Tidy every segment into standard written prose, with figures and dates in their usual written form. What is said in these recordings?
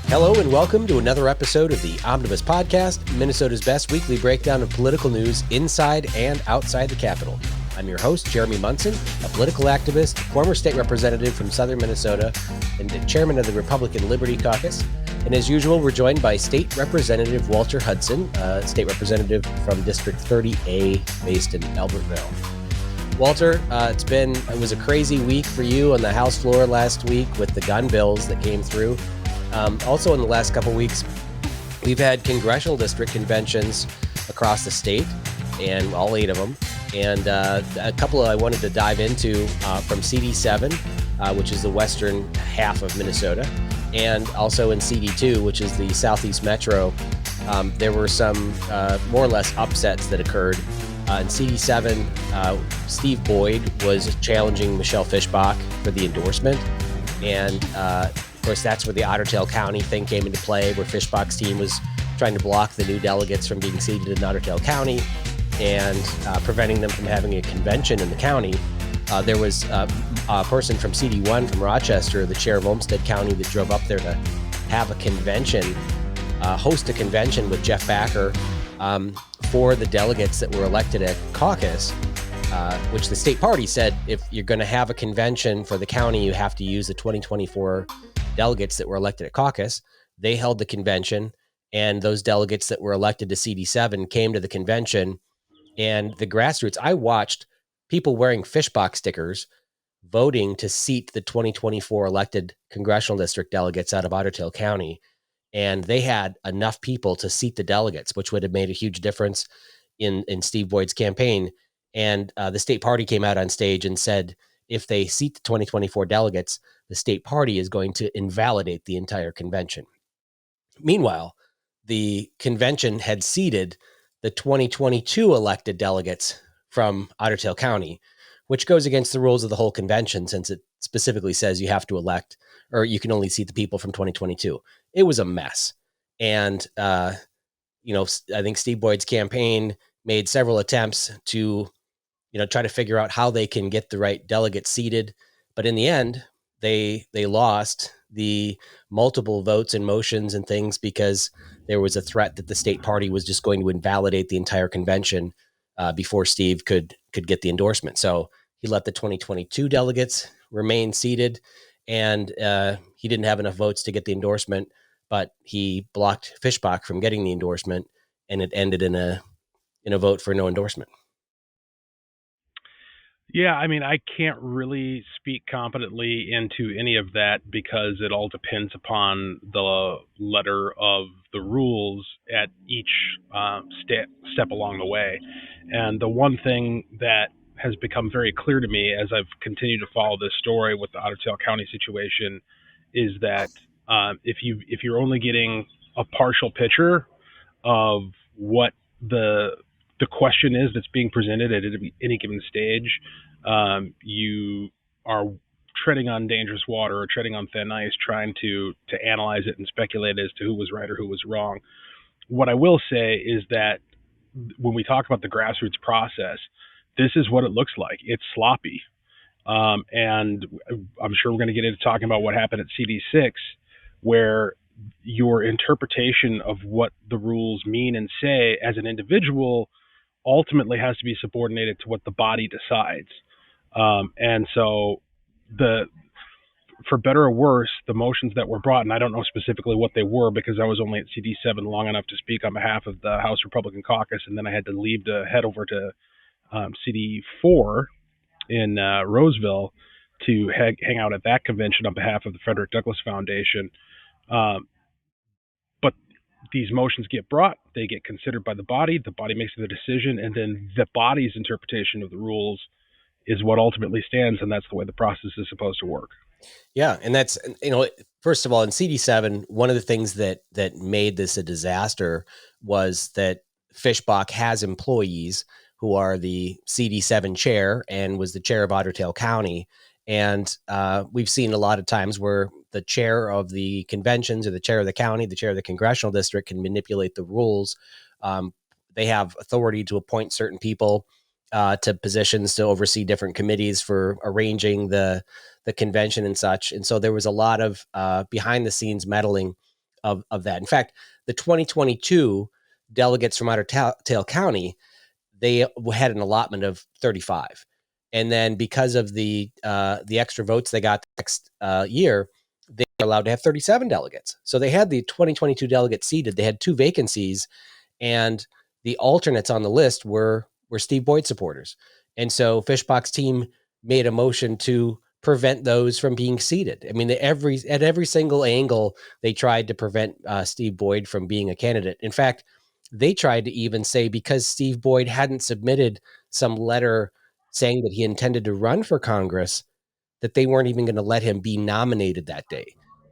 Hello and welcome to another episode of the Omnibus Podcast, Minnesota's best weekly breakdown of political news inside and outside the Capitol. I'm your host, Jeremy Munson, a political activist, former state representative from southern Minnesota, and chairman of the Republican Liberty Caucus. And as usual, we're joined by State Representative Walter Hudson, state representative from District 30A, based in Albertville. Walter, it was a crazy week for you on the House floor last week with the gun bills that came through. Also in the last couple weeks, we've had congressional district conventions across the state, and all 8 of them. And a couple I wanted to dive into from CD7, which is the western half of Minnesota, and also in CD2, which is the southeast metro. There were some more or less upsets that occurred. In CD7, Steve Boyd was challenging Michelle Fischbach for the endorsement. And of course, that's where the Otter Tail County thing came into play, where Fischbach's team was trying to block the new delegates from being seated in Otter Tail County and preventing them from having a convention in the county. There was a person from CD1 from Rochester, the chair of Olmsted County, that drove up there to have a convention, host a convention with Jeff Backer for the delegates that were elected at caucus, which the state party said, if you're going to have a convention for the county, you have to use the 2024 delegates that were elected at caucus. They held the convention, and those delegates that were elected to CD7 came to the convention. And the grassroots, I watched people wearing Fischbach stickers voting to seat the 2024 elected congressional district delegates out of Otter Tail County. And they had enough people to seat the delegates, which would have made a huge difference in Steve Boyd's campaign. And the state party came out on stage and said, if they seat the 2024 delegates, the state party is going to invalidate the entire convention. Meanwhile, the convention had seated the 2022 elected delegates from Otter Tail County, which goes against the rules of the whole convention, since it specifically says you have to elect, or you can only seat the people from 2022. It was a mess. And, I think Steve Boyd's campaign made several attempts to, try to figure out how they can get the right delegates seated. But in the end, they lost the multiple votes and motions and things because there was a threat that the state party was just going to invalidate the entire convention before Steve could get the endorsement. So he let the 2022 delegates remain seated, and he didn't have enough votes to get the endorsement, but he blocked Fischbach from getting the endorsement, and it ended in a vote for no endorsement. Yeah, I mean, I can't really speak competently into any of that because it all depends upon the letter of the rules at each step along the way. And the one thing that has become very clear to me as I've continued to follow this story with the Otter Tail County situation is that if you're only getting a partial picture of what the question is that's being presented at any given stage, you are treading on dangerous water or treading on thin ice, trying to analyze it and speculate as to who was right or who was wrong. What I will say is that when we talk about the grassroots process, this is what it looks like. It's sloppy. And I'm sure we're going to get into talking about what happened at CD6, where your interpretation of what the rules mean and say as an individual ultimately has to be subordinated to what the body decides. And so for better or worse, the motions that were brought, and I don't know specifically what they were because I was only at CD7 long enough to speak on behalf of the House Republican Caucus, and then I had to leave to head over to CD4 in Roseville to hang out at that convention on behalf of the Frederick Douglass Foundation. But these motions get brought, they get considered by the body makes the decision, and then the body's interpretation of the rules is what ultimately stands, and that's the way the process is supposed to work. Yeah, and that's, first of all, in CD7, one of the things that made this a disaster was that Fischbach has employees who are the CD7 chair and was the chair of Otter Tail County. And we've seen a lot of times where the chair of the conventions or the chair of the county, the chair of the congressional district can manipulate the rules. They have authority to appoint certain people to positions to oversee different committees for arranging the convention and such. And so there was a lot of behind the scenes meddling of that. In fact, the 2022 delegates from Otter County, they had an allotment of 35. And then because of the extra votes they got the next year, they were allowed to have 37 delegates. So they had the 2022 delegates seated. They had 2 vacancies, and the alternates on the list were Steve Boyd supporters. And so Fishbach's team made a motion to prevent those from being seated. I mean, at every single angle, they tried to prevent Steve Boyd from being a candidate. In fact, they tried to even say because Steve Boyd hadn't submitted some letter saying that he intended to run for Congress, that they weren't even going to let him be nominated that day.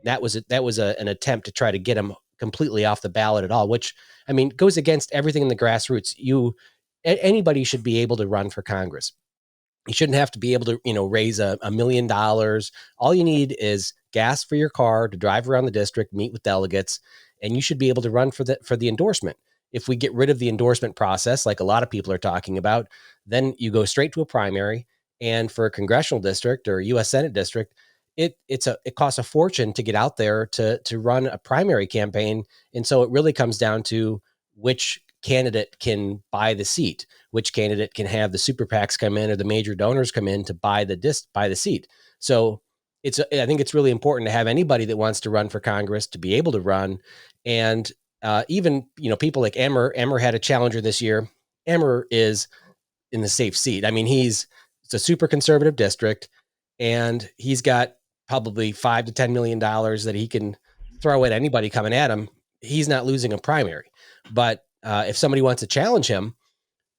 That was an attempt to try to get him completely off the ballot at all, which, I mean, goes against everything in the grassroots. Anybody should be able to run for Congress. You shouldn't have to be able to, raise $1 million. All you need is gas for your car to drive around the district, meet with delegates, and you should be able to run for the endorsement. If we get rid of the endorsement process, like a lot of people are talking about, then you go straight to a primary. And for a congressional district or a U.S. Senate district, it costs a fortune to get out there to run a primary campaign. And so it really comes down to which candidate can buy the seat, which candidate can have the super PACs come in or the major donors come in to buy the seat. So I think it's really important to have anybody that wants to run for Congress to be able to run. And even, people like Emmer had a challenger this year. Emmer is in the safe seat. I mean, it's a super conservative district, and he's got probably $5 to $10 million that he can throw at anybody coming at him. He's not losing a primary. But if somebody wants to challenge him,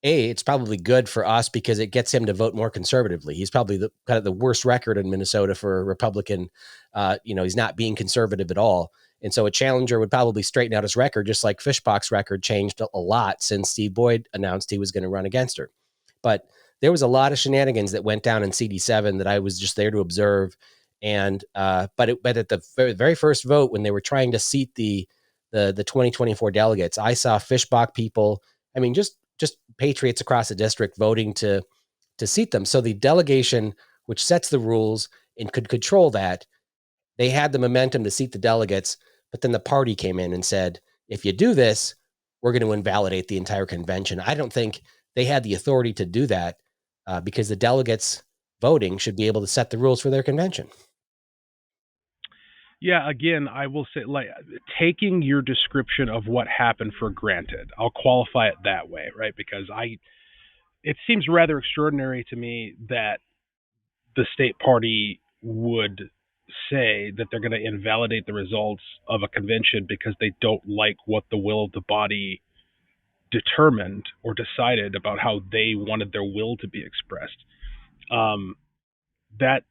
it's probably good for us because it gets him to vote more conservatively. He's probably kind of the worst record in Minnesota for a Republican. He's not being conservative at all. And so a challenger would probably straighten out his record, just like Fishbach's record changed a lot since Steve Boyd announced he was going to run against her. But there was a lot of shenanigans that went down in CD7 that I was just there to observe. And but at the very first vote, when they were trying to seat the 2024 delegates, I saw Fishbach people. I mean, just patriots across the district voting to seat them. So the delegation, which sets the rules and could control that, they had the momentum to seat the delegates. But then the party came in and said, if you do this, we're going to invalidate the entire convention. I don't think they had the authority to do that because the delegates voting should be able to set the rules for their convention. Yeah, again, I will say, like, taking your description of what happened for granted, I'll qualify it that way, right? Because it seems rather extraordinary to me that the state party would say that they're going to invalidate the results of a convention because they don't like what the will of the body determined or decided about how they wanted their will to be expressed. That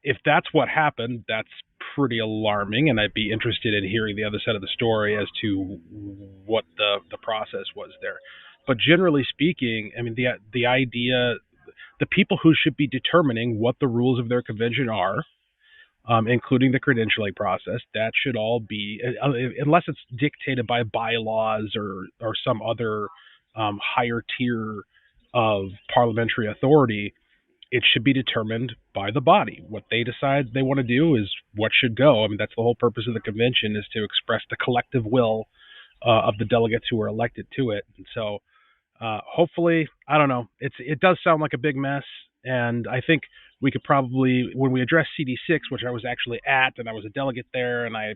if that's what happened, that's pretty alarming, and I'd be interested in hearing the other side of the story as to what the process was there. But generally speaking, I mean, the idea, the people who should be determining what the rules of their convention are, including the credentialing process, that should all be, unless it's dictated by bylaws or some other higher tier of parliamentary authority, it should be determined by the body. What they decide they want to do is what should go. I mean, that's the whole purpose of the convention, is to express the collective will of the delegates who are elected to it. And so hopefully, I don't know, it does sound like a big mess. And I think we could probably, when we address CD6, which I was actually at, and I was a delegate there, and I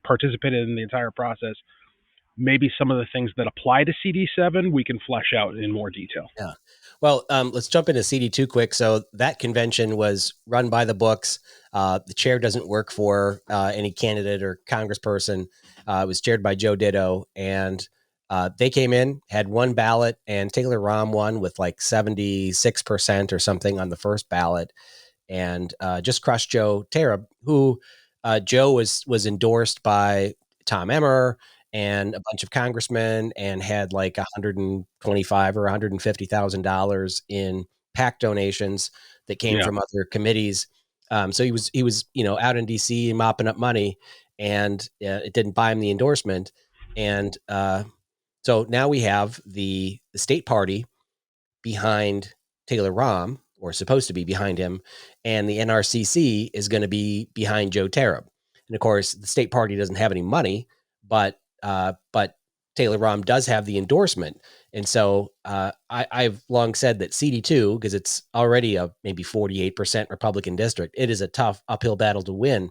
participated in the entire process, maybe some of the things that apply to CD7 we can flesh out in more detail. Yeah. Well, let's jump into CD2 quick. So that convention was run by the books. The chair doesn't work for any candidate or congressperson. It was chaired by Joe Ditto, and they came in, had one ballot, and Taylor Rahm won with like 76% or something on the first ballot, and just crushed Joe Tarab, who Joe was endorsed by Tom Emmer and a bunch of congressmen, and had like $125,000 or $150,000 in PAC donations that came from other committees. So he was out in DC mopping up money, and it didn't buy him the endorsement. And so now we have the state party behind Taylor Rahm, or supposed to be behind him, and the NRCC is going to be behind Joe Tarab. And of course, the state party doesn't have any money, but Taylor Rahm does have the endorsement. And so I've long said that CD2, because it's already a maybe 48% Republican district, it is a tough uphill battle to win.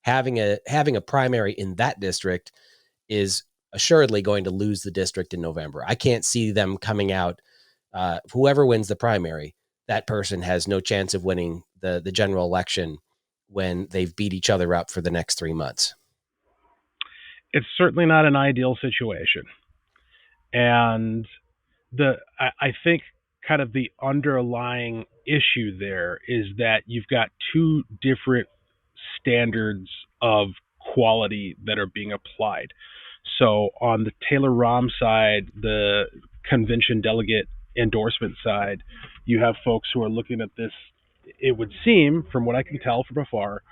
Having a primary in that district is assuredly going to lose the district in November. I can't see them coming out. Whoever wins the primary, that person has no chance of winning the general election when they've beat each other up for the next 3 months. It's certainly not an ideal situation. And I think kind of the underlying issue there is that you've got two different standards of quality that are being applied. So on the Taylor Rahm side, the convention delegate endorsement side, you have folks who are looking at this, it would seem, from what I can tell from afar,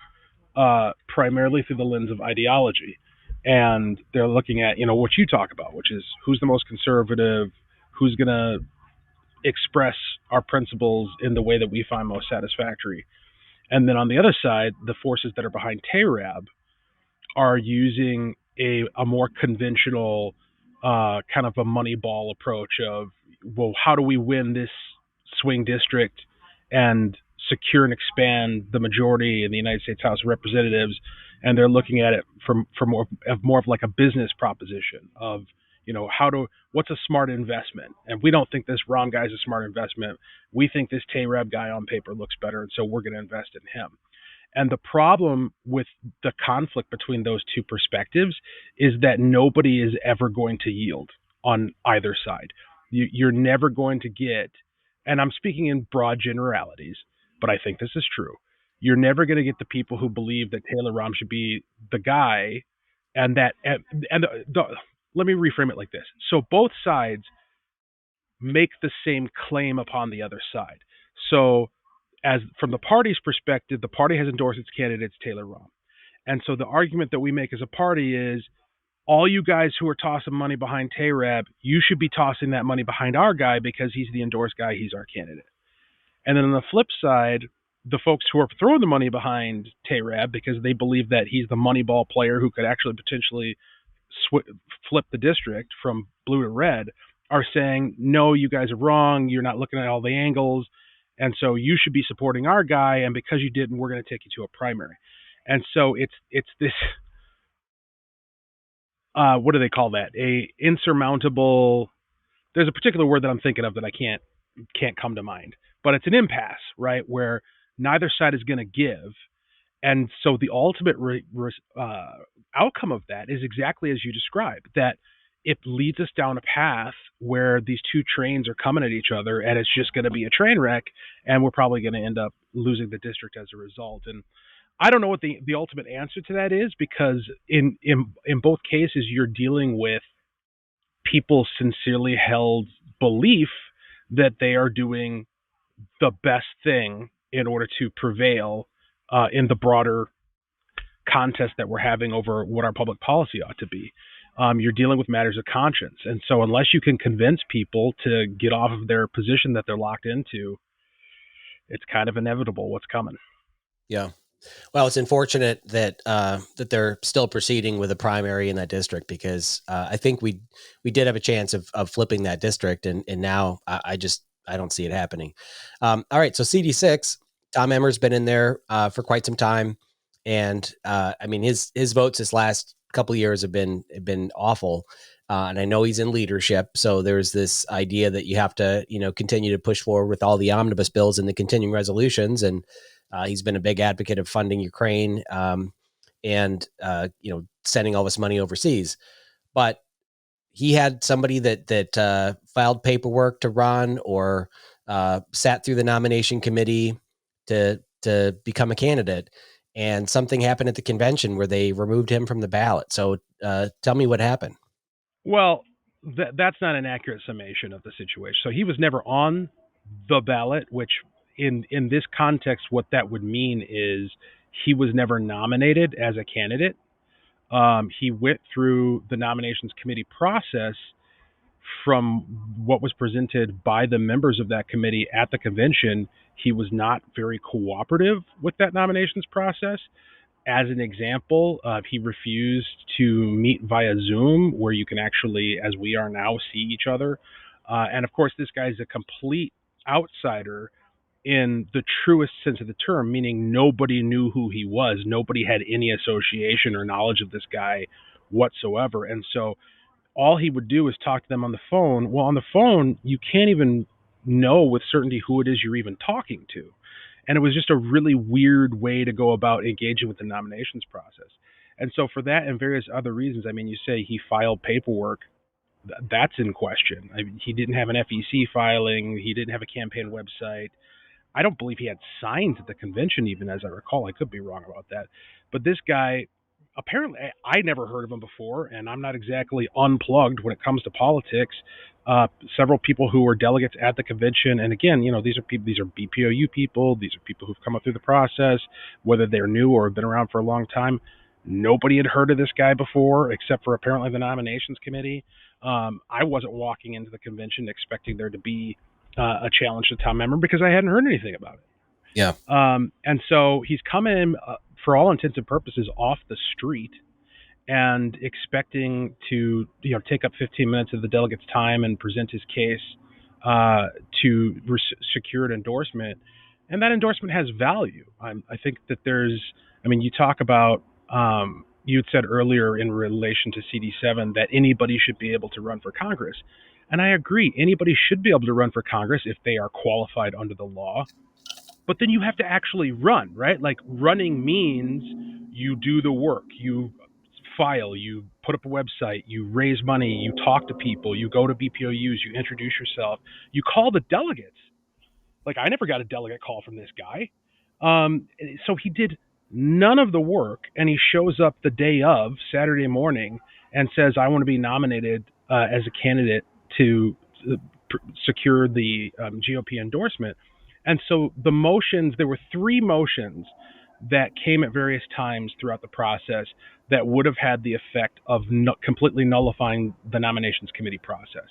primarily through the lens of ideology. And they're looking at, what you talk about, which is who's the most conservative, who's going to express our principles in the way that we find most satisfactory. And then on the other side, the forces that are behind TARAB are using a more conventional kind of a Moneyball approach of, well, how do we win this swing district and secure and expand the majority in the United States House of Representatives? And they're looking at it from more of like a business proposition of, what's a smart investment? And we don't think this Rahm guy is a smart investment. We think this TARAB guy on paper looks better, and so we're going to invest in him. And the problem with the conflict between those two perspectives is that nobody is ever going to yield on either side. You're never going to get, and I'm speaking in broad generalities, but I think this is true. You're never going to get the people who believe that Taylor Rahm should be the guy, and let me reframe it like this. So both sides make the same claim upon the other side. So as from the party's perspective, the party has endorsed its candidate, Taylor Rahm. And so the argument that we make as a party is, all you guys who are tossing money behind TARAB, you should be tossing that money behind our guy because he's the endorsed guy, he's our candidate. And then on the flip side, the folks who are throwing the money behind TARAB because they believe that he's the Moneyball player who could actually potentially flip the district from blue to red are saying, no, you guys are wrong. You're not looking at all the angles. And so you should be supporting our guy. And because you didn't, we're going to take you to a primary. And so it's this, what do they call that? A insurmountable, there's a particular word that I'm thinking of that I can't come to mind, but it's an impasse, right? Where neither side is going to give. And so the ultimate outcome of that is exactly as you described, that it leads us down a path where these two trains are coming at each other, and it's just going to be a train wreck, and we're probably going to end up losing the district as a result. And I don't know what the ultimate answer to that is, because in both cases, you're dealing with people's sincerely held belief that they are doing the best thing in order to prevail in the broader contest that we're having over what our public policy ought to be. You're dealing with matters of conscience. And so unless you can convince people to get off of their position that they're locked into, it's kind of inevitable what's coming. Yeah. Well, it's unfortunate that that they're still proceeding with a primary in that district, because I think we did have a chance of flipping that district, and now I don't see it happening. All right, so CD6, Tom Emmer's been in there for quite some time, and I mean his votes this last couple of years have been awful, and I know he's in leadership. So there's this idea that you have to continue to push forward with all the omnibus bills and the continuing resolutions, and he's been a big advocate of funding Ukraine and sending all this money overseas. But he had somebody that filed paperwork to run or sat through the nomination committee to become a candidate. And something happened at the convention where they removed him from the ballot. So tell me what happened. Well, that's not an accurate summation of the situation. So he was never on the ballot, which in this context, what that would mean is he was never nominated as a candidate. He went through the nominations committee process from what was presented by the members of that committee at the convention. He was not very cooperative with that nominations process. As an example, he refused to meet via Zoom, where you can actually, as we are now, see each other. And of course, this guy's a complete outsider in the truest sense of the term, meaning nobody knew who he was. Nobody had any association or knowledge of this guy whatsoever. And so all he would do is talk to them on the phone. Well, on the phone, you can't even know with certainty who it is you're even talking to. And it was just a really weird way to go about engaging with the nominations process. And so for that and various other reasons, I mean, you say he filed paperwork, that's in question. I mean, he didn't have an FEC filing. He didn't have a campaign website. I don't believe he had signs at the convention, even as I recall. I could be wrong about that. But this guy, apparently, I never heard of him before, and I'm not exactly unplugged when it comes to politics. Several people who were delegates at the convention, and again, these are people, these are BPOU people, these are people who've come up through the process, whether they're new or have been around for a long time. Nobody had heard of this guy before, except for apparently the nominations committee. I wasn't walking into the convention expecting there to be a challenge to town member because I hadn't heard anything about it. Yeah. And so he's come in, for all intents and purposes, off the street and expecting to, take up 15 minutes of the delegate's time and present his case to secure an endorsement. And that endorsement has value. I think that you talk about, you had said earlier in relation to CD7 that anybody should be able to run for Congress. And I agree, anybody should be able to run for Congress if they are qualified under the law. But then you have to actually run, right? Like, running means you do the work, you file, you put up a website, you raise money, you talk to people, you go to BPOUs, you introduce yourself, you call the delegates. Like, I never got a delegate call from this guy. So he did none of the work, and he shows up the day of, Saturday morning, and says, I want to be nominated as a candidate to secure the GOP endorsement. And so the motions, there were 3 motions that came at various times throughout the process that would have had the effect of completely nullifying the nominations committee process.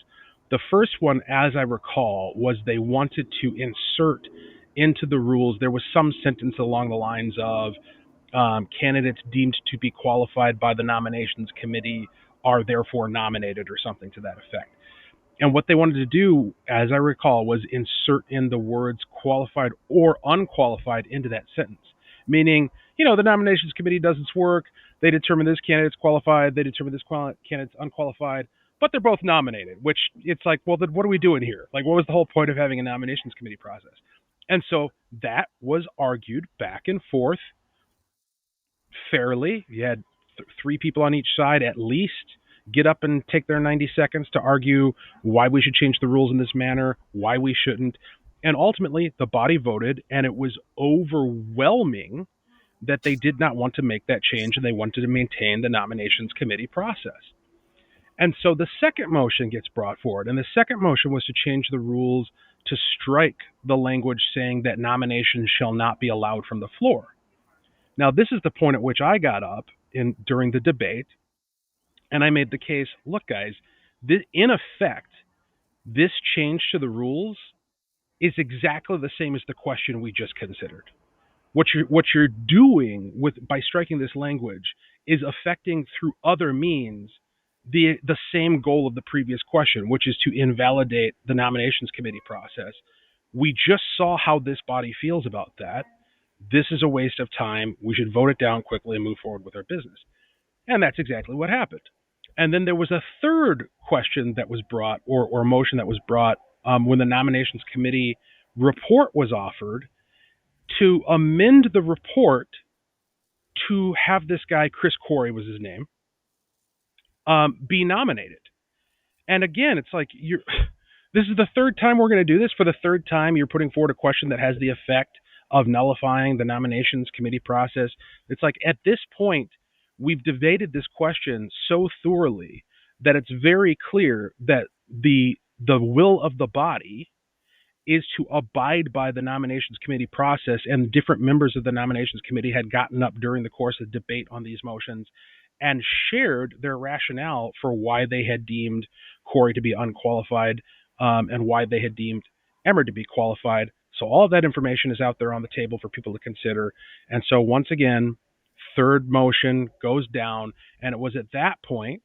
The first one, as I recall, was they wanted to insert into the rules, there was some sentence along the lines of candidates deemed to be qualified by the nominations committee are therefore nominated, or something to that effect. And what they wanted to do, as I recall, was insert in the words qualified or unqualified into that sentence. Meaning, the nominations committee does its work. They determine this candidate's qualified. They determine this candidate's unqualified. But they're both nominated, which it's like, well, then what are we doing here? Like, what was the whole point of having a nominations committee process? And so that was argued back and forth fairly. You had 3 people on each side at least get up and take their 90 seconds to argue why we should change the rules in this manner, why we shouldn't. And ultimately, the body voted, and it was overwhelming that they did not want to make that change, and they wanted to maintain the nominations committee process. And so the second motion gets brought forward, and the second motion was to change the rules to strike the language saying that nominations shall not be allowed from the floor. Now, this is the point at which I got up during the debate, and I made the case, look, guys, in effect, this change to the rules is exactly the same as the question we just considered. What you're doing by striking this language is affecting through other means the same goal of the previous question, which is to invalidate the nominations committee process. We just saw how this body feels about that. This is a waste of time. We should vote it down quickly and move forward with our business. And that's exactly what happened. And then there was a third question that was brought, or motion that was brought, when the nominations committee report was offered, to amend the report to have this guy, Chris Corey was his name, be nominated. And again, it's like, this is the third time we're going to do this. For the third time, you're putting forward a question that has the effect of nullifying the nominations committee process. It's like, at this point, we've debated this question so thoroughly that it's very clear that the will of the body is to abide by the nominations committee process, and different members of the nominations committee had gotten up during the course of debate on these motions and shared their rationale for why they had deemed Corey to be unqualified, and why they had deemed Emmer to be qualified. So all of that information is out there on the table for people to consider. And so once again, third motion goes down, and it was at that point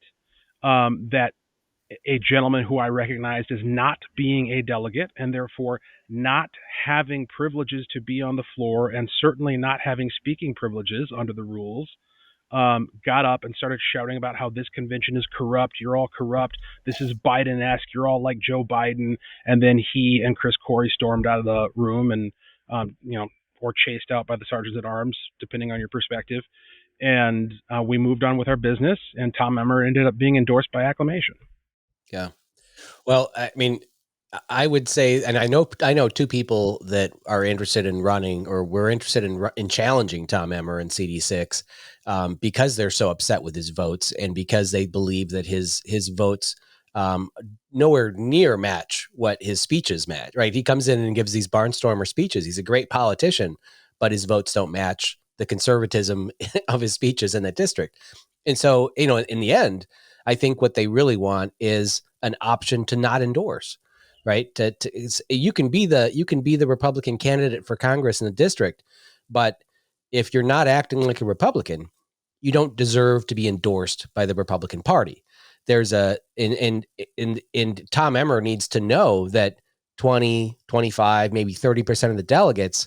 that a gentleman who I recognized as not being a delegate and therefore not having privileges to be on the floor and certainly not having speaking privileges under the rules, got up and started shouting about how this convention is corrupt. You're all corrupt. This is Biden-esque. You're all like Joe Biden. And then he and Chris Corey stormed out of the room and, or chased out by the sergeants at arms, depending on your perspective. And we moved on with our business. And Tom Emmer ended up being endorsed by acclamation. Yeah. Well, I mean, I would say, and I know two people that are interested in running, or were interested in challenging Tom Emmer in CD6, because they're so upset with his votes, and because they believe that his votes nowhere near match what his speeches match. Right? He comes in and gives these barnstormer speeches. He's a great politician, but his votes don't match the conservatism of his speeches in that district. And so, in the end, I think what they really want is an option to not endorse. Right. You can be the Republican candidate for Congress in the district, but if you're not acting like a Republican, you don't deserve to be endorsed by the Republican Party. There's and Tom Emmer needs to know that 20, 25, maybe 30% of the delegates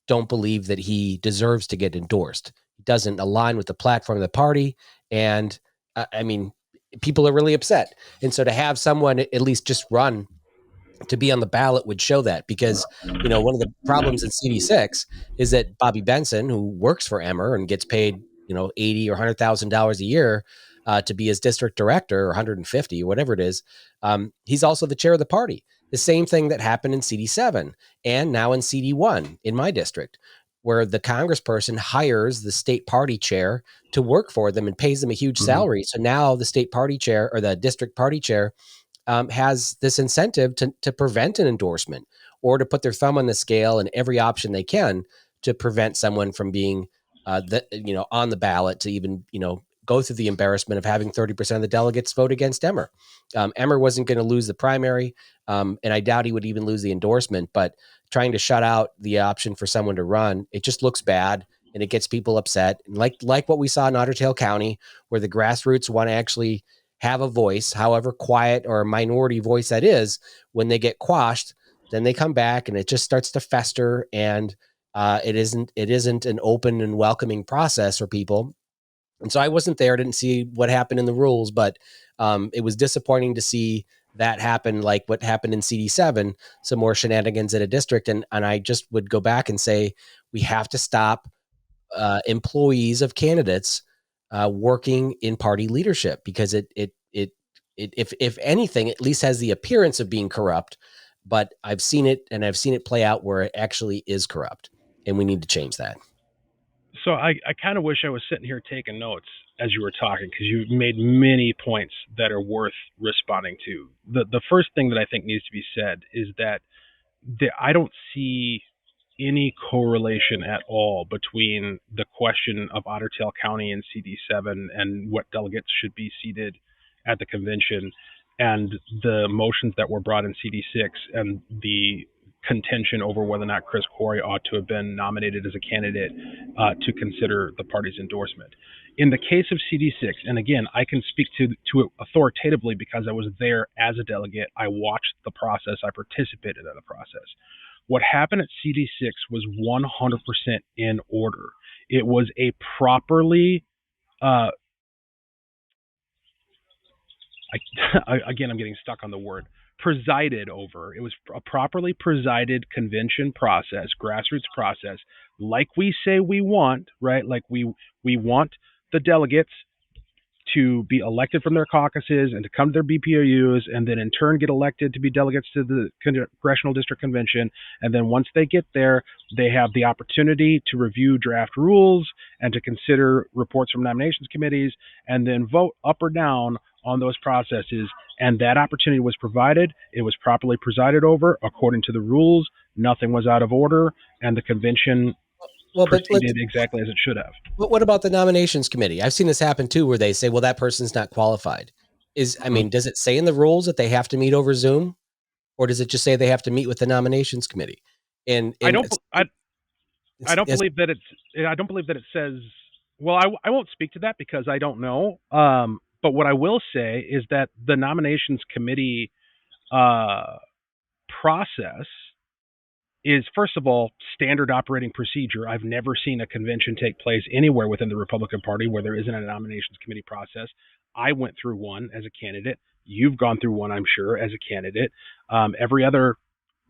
don't believe that he deserves to get endorsed. He doesn't align with the platform of the party. And people are really upset. And so to have someone at least just run to be on the ballot would show that, because, one of the problems in CD6 is that Bobby Benson, who works for Emmer and gets paid, $80,000 or $100,000 a year to be his district director, or 150, or whatever it is, he's also the chair of the party. The same thing that happened in CD7 and now in CD1 in my district, where the congressperson hires the state party chair to work for them and pays them a huge salary. So now the state party chair, or the district party chair, has this incentive to prevent an endorsement, or to put their thumb on the scale in every option they can to prevent someone from being on the ballot, to even, go through the embarrassment of having 30% of the delegates vote against Emmer. Emmer wasn't going to lose the primary, and I doubt he would even lose the endorsement, but trying to shut out the option for someone to run, it just looks bad, and it gets people upset. And like what we saw in Otter Tail County, where the grassroots want to actually have a voice, however quiet or a minority voice that is, when they get quashed, then they come back and it just starts to fester, and it isn't an open and welcoming process for people. And so I wasn't there, didn't see what happened in the rules, but it was disappointing to see that happen, like what happened in CD7, some more shenanigans at a district. And I just would go back and say, we have to stop employees of candidates working in party leadership, because it if anything, at least has the appearance of being corrupt. But I've seen it play out where it actually is corrupt, and we need to change that. So I kind of wish I was sitting here taking notes as you were talking, because you made many points that are worth responding to. The first thing that I think needs to be said is that I don't see any correlation at all between the question of Otter Tail County and CD7 and what delegates should be seated at the convention, and the motions that were brought in CD6 and the contention over whether or not Chris Corey ought to have been nominated as a candidate to consider the party's endorsement. In the case of CD6, and again, I can speak to it authoritatively because I was there as a delegate. I watched the process. I participated in the process. What happened at CD6 was 100% in order. It was a properly again, I'm getting stuck on the word presided over. It was a properly presided convention process, grassroots process, like we say we want, right? Like we want the delegates to be elected from their caucuses and to come to their BPOUs, and then in turn get elected to be delegates to the Congressional District Convention. And then once they get there, they have the opportunity to review draft rules and to consider reports from nominations committees, and then vote up or down on those processes. And that opportunity was provided. It was properly presided over according to the rules. Nothing was out of order, and the convention proceeded exactly as it should have. But what about the nominations committee? I've seen this happen too, where they say, well, that person's not qualified. Does it say in the rules that they have to meet over Zoom, or does it just say they have to meet with the nominations committee? And I don't believe that it says Well, I won't speak to that because I don't know. But what I will say is that the nominations committee uh, process is, first of all, standard operating procedure. I've never seen a convention take place anywhere within the Republican Party where there isn't a nominations committee process. I went through one as a candidate. You've gone through one, I'm sure, as a candidate. Every other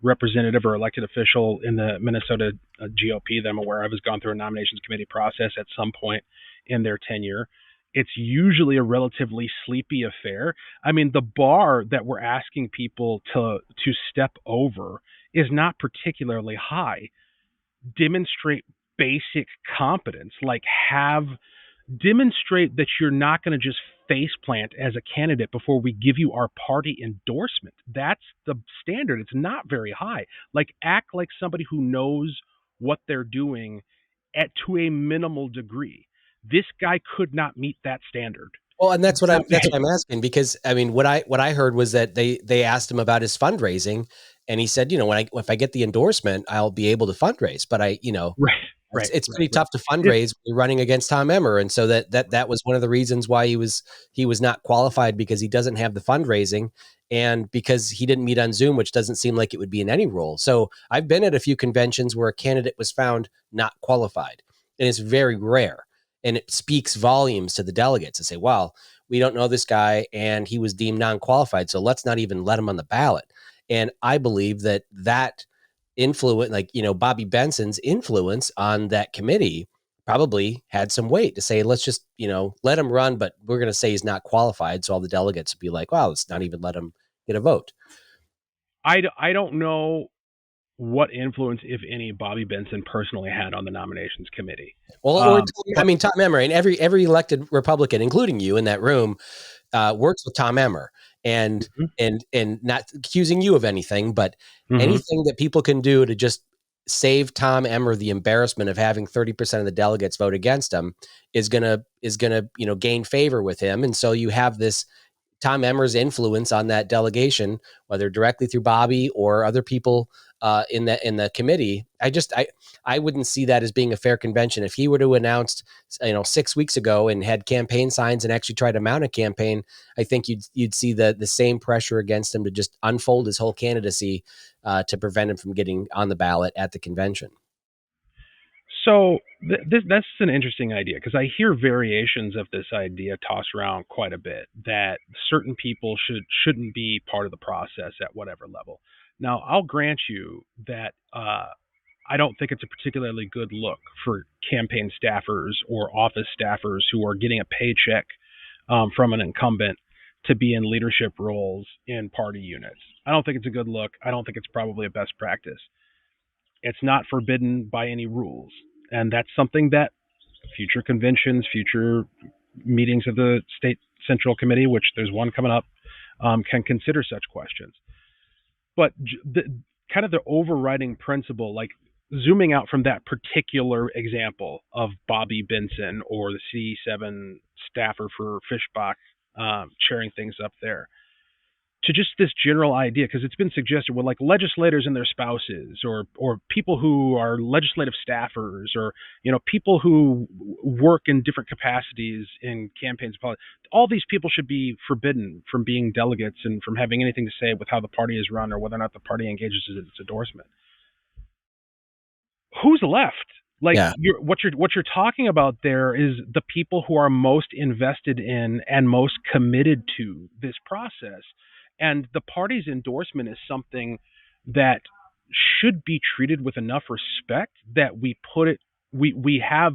representative or elected official in the Minnesota GOP that I'm aware of has gone through a nominations committee process at some point in their tenure. It's usually a relatively sleepy affair. I mean, the bar that we're asking people to step over is not particularly high. Demonstrate basic competence, like have demonstrate that you're not going to just face plant as a candidate before we give you our party endorsement. That's the standard. It's not very high. Like act like somebody who knows what they're doing at to a minimal degree. This guy could not meet that standard. Well, and that's what I'm asking, because I mean, what I heard was that they asked him about his fundraising, and he said, if I get the endorsement, I'll be able to fundraise. But Right, it's pretty right. tough to fundraise when you're running against Tom Emmer, and so that was one of the reasons why he was not qualified, because he doesn't have the fundraising, and because he didn't meet on Zoom, which doesn't seem like it would be in any role. So I've been at a few conventions where a candidate was found not qualified, and it's very rare. And it speaks volumes to the delegates to say, well, we don't know this guy and he was deemed non-qualified, so let's not even let him on the ballot. And I believe that influence, like, Bobby Benson's influence on that committee probably had some weight to say, let's just, let him run, but we're going to say he's not qualified. So all the delegates would be like, wow, let's not even let him get a vote. I don't know what influence, if any, Bobby Benson personally had on the nominations committee. Well, Tom Emmer, and every elected Republican, including you in that room, works with Tom Emmer, and Mhm. and not accusing you of anything, but Mhm. anything that people can do to just save Tom Emmer the embarrassment of having 30% of the delegates vote against him is gonna gain favor with him. And so you have this Tom Emmer's influence on that delegation, whether directly through Bobby or other people in the committee. I wouldn't see that as being a fair convention. If he were to announce, 6 weeks ago and had campaign signs and actually tried to mount a campaign, I think you'd see the same pressure against him to just unfold his whole candidacy to prevent him from getting on the ballot at the convention. So that's an interesting idea, because I hear variations of this idea tossed around quite a bit, that certain people shouldn't be part of the process at whatever level. Now, I'll grant you that I don't think it's a particularly good look for campaign staffers or office staffers who are getting a paycheck from an incumbent to be in leadership roles in party units. I don't think it's a good look. I don't think it's probably a best practice. It's not forbidden by any rules. And that's something that future conventions, future meetings of the state central committee, which there's one coming up, can consider such questions. But kind of the overriding principle, like zooming out from that particular example of Bobby Benson or the C7 staffer for Fishbach chairing things up there, to just this general idea, because it's been suggested with like legislators and their spouses, or people who are legislative staffers, or people who work in different capacities in campaigns. All these people should be forbidden from being delegates and from having anything to say with how the party is run or whether or not the party engages in its endorsement. Who's left? Like, Yeah. what you're talking about there is the people who are most invested in and most committed to this process, and the party's endorsement is something that should be treated with enough respect that we have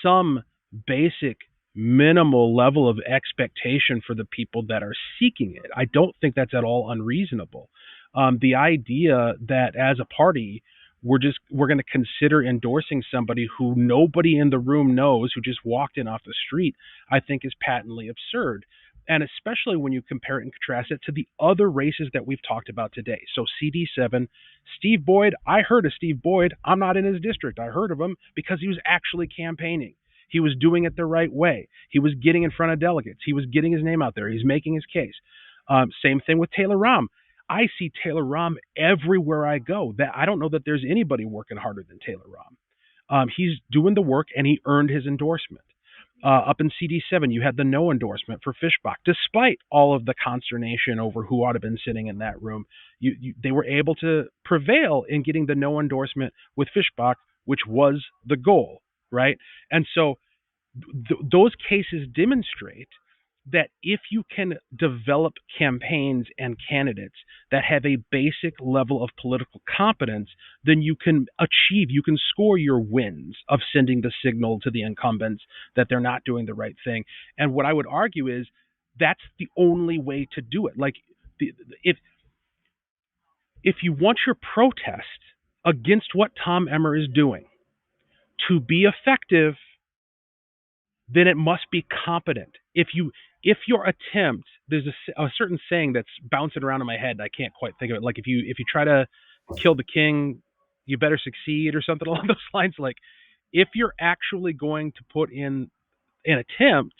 some basic minimal level of expectation for the people that are seeking it. I don't think that's at all unreasonable. The idea that as a party we're going to consider endorsing somebody who nobody in the room knows, who just walked in off the street, I think is patently absurd. And especially when you compare it and contrast it to the other races that we've talked about today. So CD7, Steve Boyd, I heard of Steve Boyd. I'm not in his district. I heard of him because he was actually campaigning. He was doing it the right way. He was getting in front of delegates. He was getting his name out there. He's making his case. Same thing with Taylor Rahm. I see Taylor Rahm everywhere I go. That I don't know that there's anybody working harder than Taylor Rahm. He's doing the work and he earned his endorsement. Up in CD7, you had the no endorsement for Fishbach, despite all of the consternation over who ought to have been sitting in that room. They were able to prevail in getting the no endorsement with Fishbach, which was the goal, right? And so those cases demonstrate that if you can develop campaigns and candidates that have a basic level of political competence, then you can score your wins of sending the signal to the incumbents that they're not doing the right thing. And what I would argue is that's the only way to do it. Like, if you want your protest against what Tom Emmer is doing to be effective, then it must be competent. If your attempt, there's a certain saying that's bouncing around in my head. I can't quite think of it. Like, if you try to kill the king, you better succeed, or something along those lines. Like, if you're actually going to put in an attempt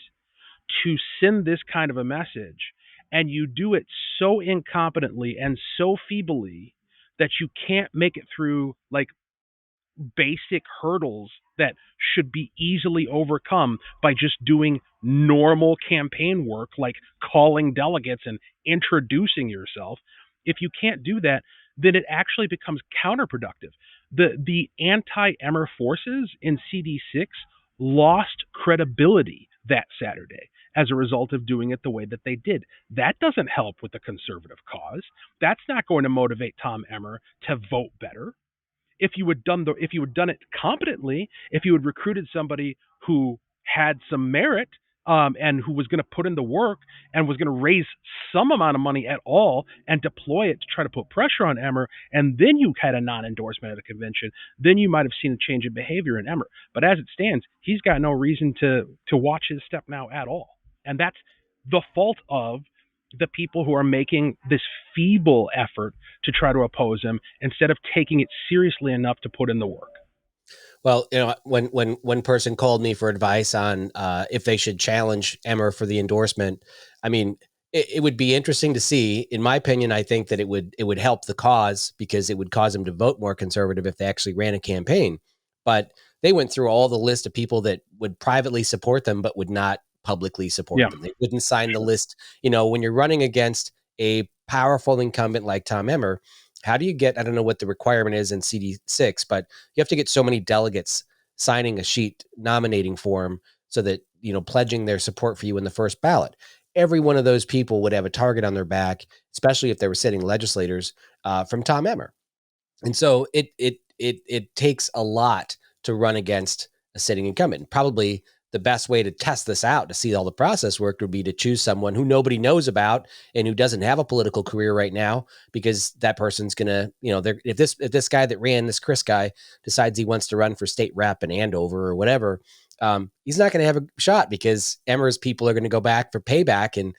to send this kind of a message, and you do it so incompetently and so feebly that you can't make it through, like, basic hurdles that should be easily overcome by just doing normal campaign work, like calling delegates and introducing yourself. If you can't do that, then it actually becomes counterproductive. The anti-Emmer forces in CD6 lost credibility that Saturday as a result of doing it the way that they did. That doesn't help with the conservative cause. That's not going to motivate Tom Emmer to vote better. If you had done it competently, if you had recruited somebody who had some merit, and who was going to put in the work and was going to raise some amount of money at all and deploy it to try to put pressure on Emmer, and then you had a non-endorsement at a convention, then you might have seen a change in behavior in Emmer. But as it stands, he's got no reason to watch his step now at all. And that's the fault of the people who are making this feeble effort to try to oppose him instead of taking it seriously enough to put in the work. Well, when one person called me for advice on if they should challenge Emmer for the endorsement, I mean, it would be interesting to see. In my opinion, I think that it would help the cause, because it would cause them to vote more conservative if they actually ran a campaign. But they went through all the list of people that would privately support them but would not publicly support them. They wouldn't sign the list. When you're running against a powerful incumbent like Tom Emmer, how do you get, I don't know what the requirement is in CD6, but you have to get so many delegates signing a sheet nominating for him so that, pledging their support for you in the first ballot. Every one of those people would have a target on their back, especially if they were sitting legislators from Tom Emmer. And so it takes a lot to run against a sitting incumbent. Probably the best way to test this out, to see all the process work, would be to choose someone who nobody knows about and who doesn't have a political career right now, because that person's going to, if this guy that ran, this Chris guy, decides he wants to run for state rep in Andover or whatever, he's not going to have a shot, because Emmer's people are going to go back for payback and,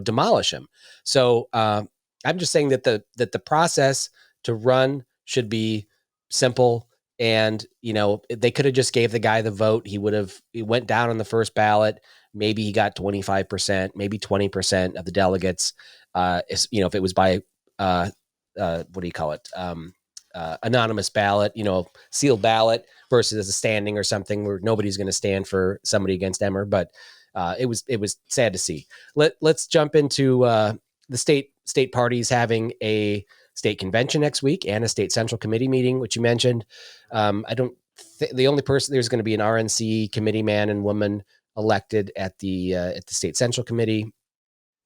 demolish him. So I'm just saying that the process to run should be simple. And, they could have just gave the guy the vote. He went down on the first ballot. Maybe he got 25%, maybe 20% of the delegates. If it was by, what do you call it? Anonymous ballot, sealed ballot versus a standing or something where nobody's going to stand for somebody against Emmer. But it was sad to see. Let's jump into the state parties having a state convention next week and a state central committee meeting, which you mentioned. The only person, there's going to be an RNC committee man and woman elected at the state central committee.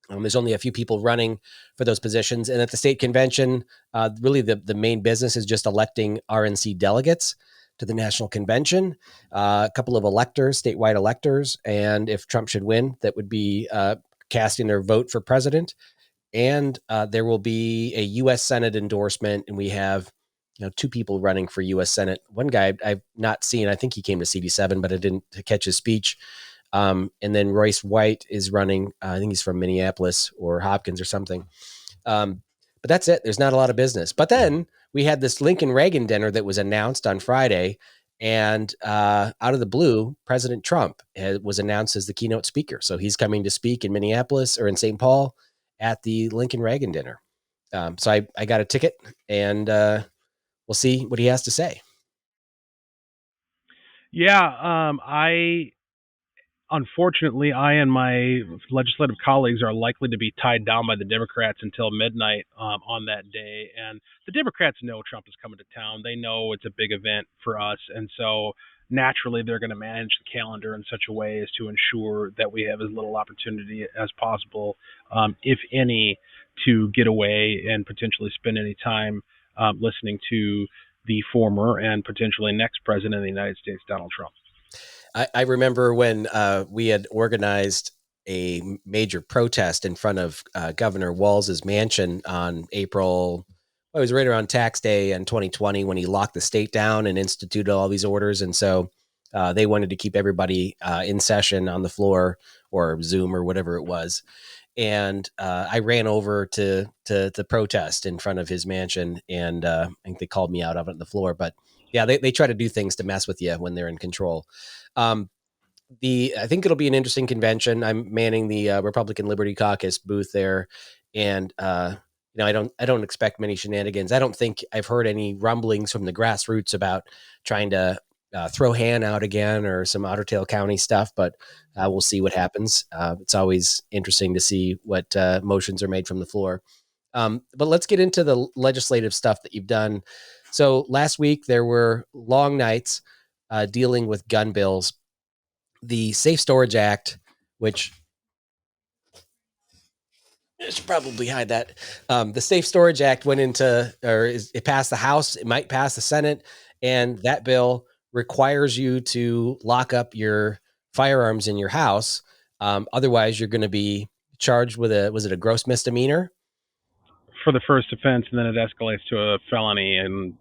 There's only a few people running for those positions. And at the state convention, really the main business is just electing RNC delegates to the national convention, a couple of electors, statewide electors. And if Trump should win, that would be casting their vote for president. And there will be a U.S. Senate endorsement, and we have two people running for U.S. Senate. One guy I've not seen. I think he came to CD7, but I didn't catch his speech. And then Royce White is running. I think he's from Minneapolis or Hopkins or something. But that's it. There's not a lot of business. But then we had this Lincoln Reagan dinner that was announced on Friday. And out of the blue, President Trump was announced as the keynote speaker. So he's coming to speak in Minneapolis or in St. Paul at the Lincoln Reagan dinner. So I got a ticket, and we'll see what he has to say. Yeah, Unfortunately, I and my legislative colleagues are likely to be tied down by the Democrats until midnight on that day. And the Democrats know Trump is coming to town. They know it's a big event for us. And so naturally, they're going to manage the calendar in such a way as to ensure that we have as little opportunity as possible, if any, to get away and potentially spend any time listening to the former and potentially next president of the United States, Donald Trump. I remember when we had organized a major protest in front of Governor Walz's mansion on April. Well, it was right around tax day in 2020 when he locked the state down and instituted all these orders. And so they wanted to keep everybody in session on the floor or Zoom or whatever it was. And I ran over to protest in front of his mansion, and I think they called me out of it on the floor. But yeah, they try to do things to mess with you when they're in control. Um, I think it'll be an interesting convention. I'm manning the Republican Liberty Caucus booth there, and I don't expect many shenanigans. I don't think I've heard any rumblings from the grassroots about trying to throw Han out again or some Otter Tail County stuff, but we'll see what happens. It's always interesting to see what motions are made from the floor. But let's get into the legislative stuff that you've done. So last week there were long nights dealing with gun bills. The Safe Storage Act, which I should probably hide that. The Safe Storage Act went into, it passed the House. It might pass the Senate, and that bill requires you to lock up your firearms in your house. Otherwise, you're going to be charged with was it a gross misdemeanor? For the first offense, and then it escalates to a felony and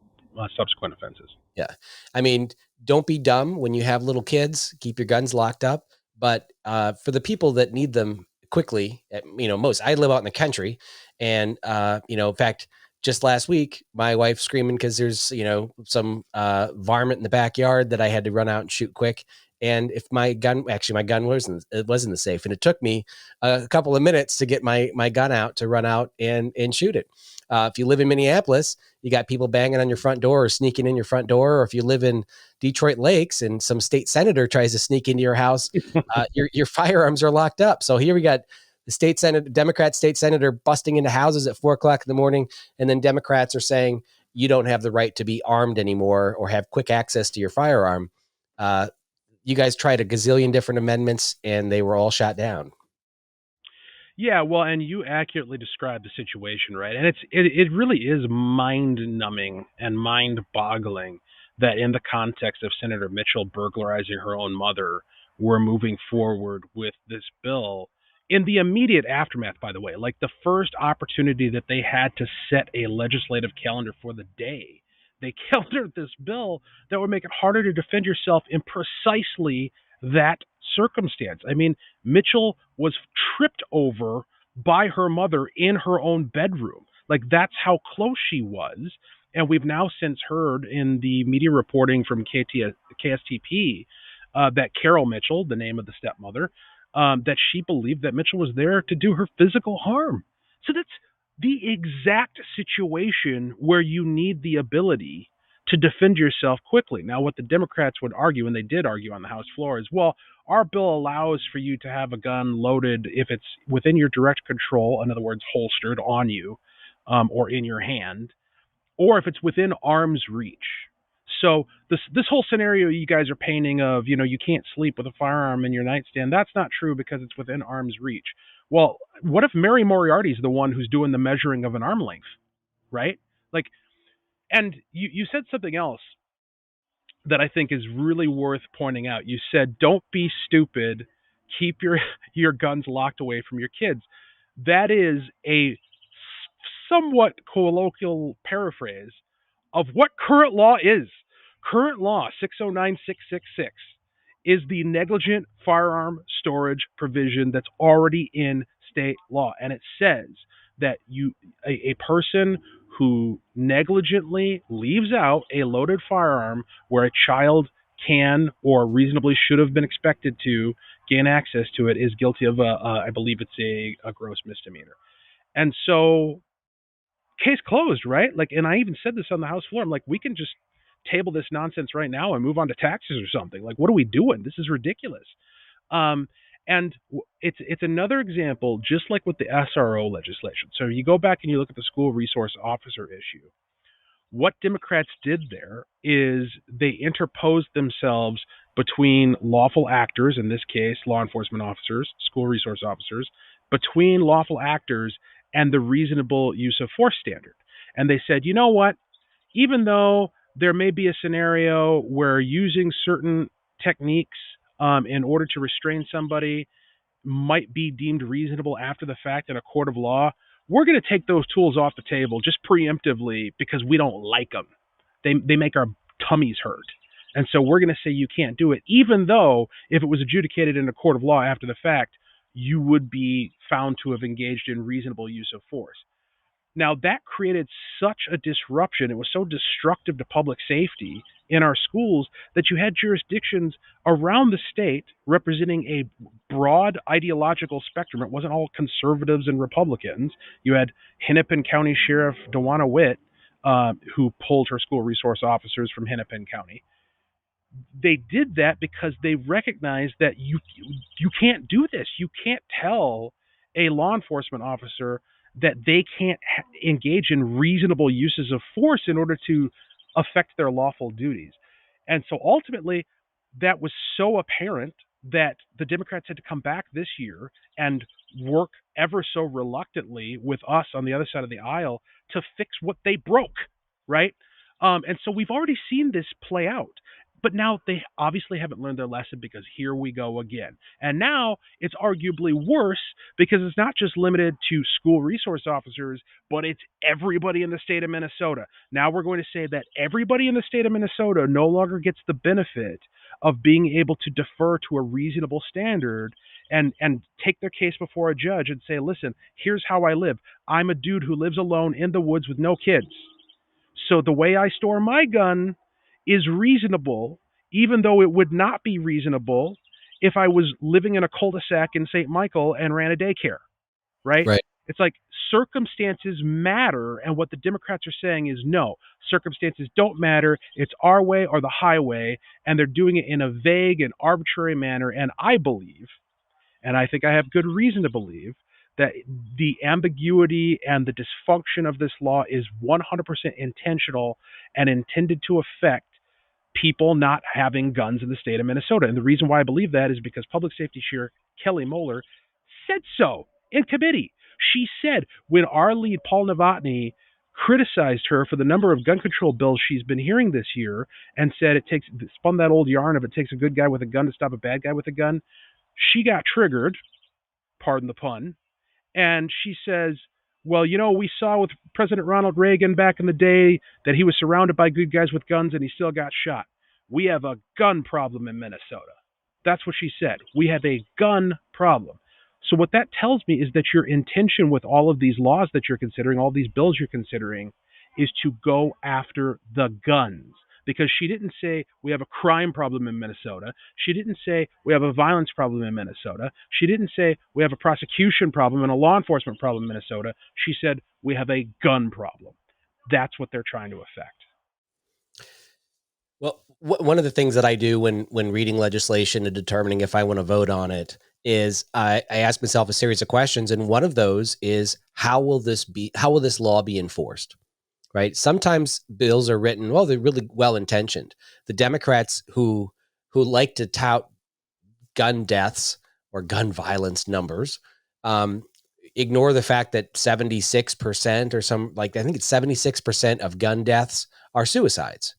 subsequent offenses. Yeah. I mean, don't be dumb when you have little kids. Keep your guns locked up. But for the people that need them quickly, I live out in the country. And, in fact, just last week, my wife screaming because there's, some varmint in the backyard that I had to run out and shoot quick. And if my gun wasn't in the safe. And it took me a couple of minutes to get my gun out to run out and shoot it. If you live in Minneapolis, you got people banging on your front door or sneaking in your front door. Or if you live in Detroit Lakes and some state senator tries to sneak into your house, your firearms are locked up. So here we got the Democrat state senator busting into houses at 4:00 in the morning. And then Democrats are saying you don't have the right to be armed anymore or have quick access to your firearm. You guys tried a gazillion different amendments and they were all shot down. Yeah, well, and you accurately described the situation, right? And it really is mind-numbing and mind-boggling that in the context of Senator Mitchell burglarizing her own mother, we're moving forward with this bill in the immediate aftermath, by the way, like the first opportunity that they had to set a legislative calendar for the day. They calendared this bill that would make it harder to defend yourself in precisely that circumstance. I mean, Mitchell was tripped over by her mother in her own bedroom. Like, that's how close she was. And we've now since heard in the media reporting from KSTP that Carol Mitchell, the name of the stepmother, that she believed that Mitchell was there to do her physical harm. So that's the exact situation where you need the ability to defend yourself quickly. Now, what the Democrats would argue, and they did argue on the House floor, is, well, our bill allows for you to have a gun loaded if it's within your direct control, in other words, holstered on you or in your hand, or if it's within arm's reach. So this whole scenario you guys are painting of, you can't sleep with a firearm in your nightstand, that's not true because it's within arm's reach. Well, what if Mary Moriarty is the one who's doing the measuring of an arm length, right? Like, and you said something else that I think is really worth pointing out. You said, don't be stupid, keep your guns locked away from your kids. That is a somewhat colloquial paraphrase of what current law is. Current law 609666 is the negligent firearm storage provision that's already in state law, and it says that a person who negligently leaves out a loaded firearm where a child can or reasonably should have been expected to gain access to it is guilty of I believe it's a gross misdemeanor. And so, case closed, right? Like, and I even said this on the House floor. I'm like, we can just table this nonsense right now and move on to taxes or something. Like, what are we doing? This is ridiculous. Um, it's another example, just like with the SRO legislation. So you go back and you look at the school resource officer issue. What Democrats did there is they interposed themselves between lawful actors, in this case, law enforcement officers, school resource officers, between lawful actors and the reasonable use of force standard. And they said, you know what? Even though there may be a scenario where using certain techniques in order to restrain somebody might be deemed reasonable after the fact in a court of law, we're going to take those tools off the table just preemptively because we don't like them. They make our tummies hurt. And so we're going to say you can't do it, even though if it was adjudicated in a court of law after the fact, you would be found to have engaged in reasonable use of force. Now, that created such a disruption. It was so destructive to public safety in our schools that you had jurisdictions around the state representing a broad ideological spectrum. It wasn't all conservatives and Republicans. You had Hennepin County Sheriff Dewana Witt, who pulled her school resource officers from Hennepin County. They did that because they recognized that you can't do this. You can't tell a law enforcement officer that they can't engage in reasonable uses of force in order to affect their lawful duties. And so ultimately, that was so apparent that the Democrats had to come back this year and work ever so reluctantly with us on the other side of the aisle to fix what they broke, right? And so we've already seen this play out. But now they obviously haven't learned their lesson because here we go again. And now it's arguably worse because it's not just limited to school resource officers, but it's everybody in the state of Minnesota. Now we're going to say that everybody in the state of Minnesota no longer gets the benefit of being able to defer to a reasonable standard and take their case before a judge and say, listen, here's how I live. I'm a dude who lives alone in the woods with no kids. So the way I store my gun is reasonable, even though it would not be reasonable if I was living in a cul-de-sac in St. Michael and ran a daycare, right? Right. It's like circumstances matter, and what the Democrats are saying is no, circumstances don't matter. It's our way or the highway, and they're doing it in a vague and arbitrary manner. And I believe, and I think I have good reason to believe, that the ambiguity and the dysfunction of this law is 100% intentional and intended to affect people not having guns in the state of Minnesota. And the reason why I believe that is because Public Safety Chair Kelly Moeller said so in committee. She said when our lead, Paul Novotny, criticized her for the number of gun control bills she's been hearing this year and said spun that old yarn of it takes a good guy with a gun to stop a bad guy with a gun, she got triggered, pardon the pun, and she says, well, we saw with President Ronald Reagan back in the day that he was surrounded by good guys with guns and he still got shot. We have a gun problem in Minnesota. That's what she said. We have a gun problem. So what that tells me is that your intention with all of these laws that you're considering, all these bills you're considering, is to go after the guns. Because she didn't say we have a crime problem in Minnesota. She didn't say we have a violence problem in Minnesota. She didn't say we have a prosecution problem and a law enforcement problem in Minnesota. She said we have a gun problem. That's what they're trying to affect. Well, one of the things that I do when reading legislation and determining if I want to vote on it is I ask myself a series of questions, and one of those is how will this law be enforced? Right? Sometimes bills are written, well, they're really well intentioned. The Democrats who like to tout gun deaths or gun violence numbers ignore the fact that 76% or I think it's 76% of gun deaths are suicides,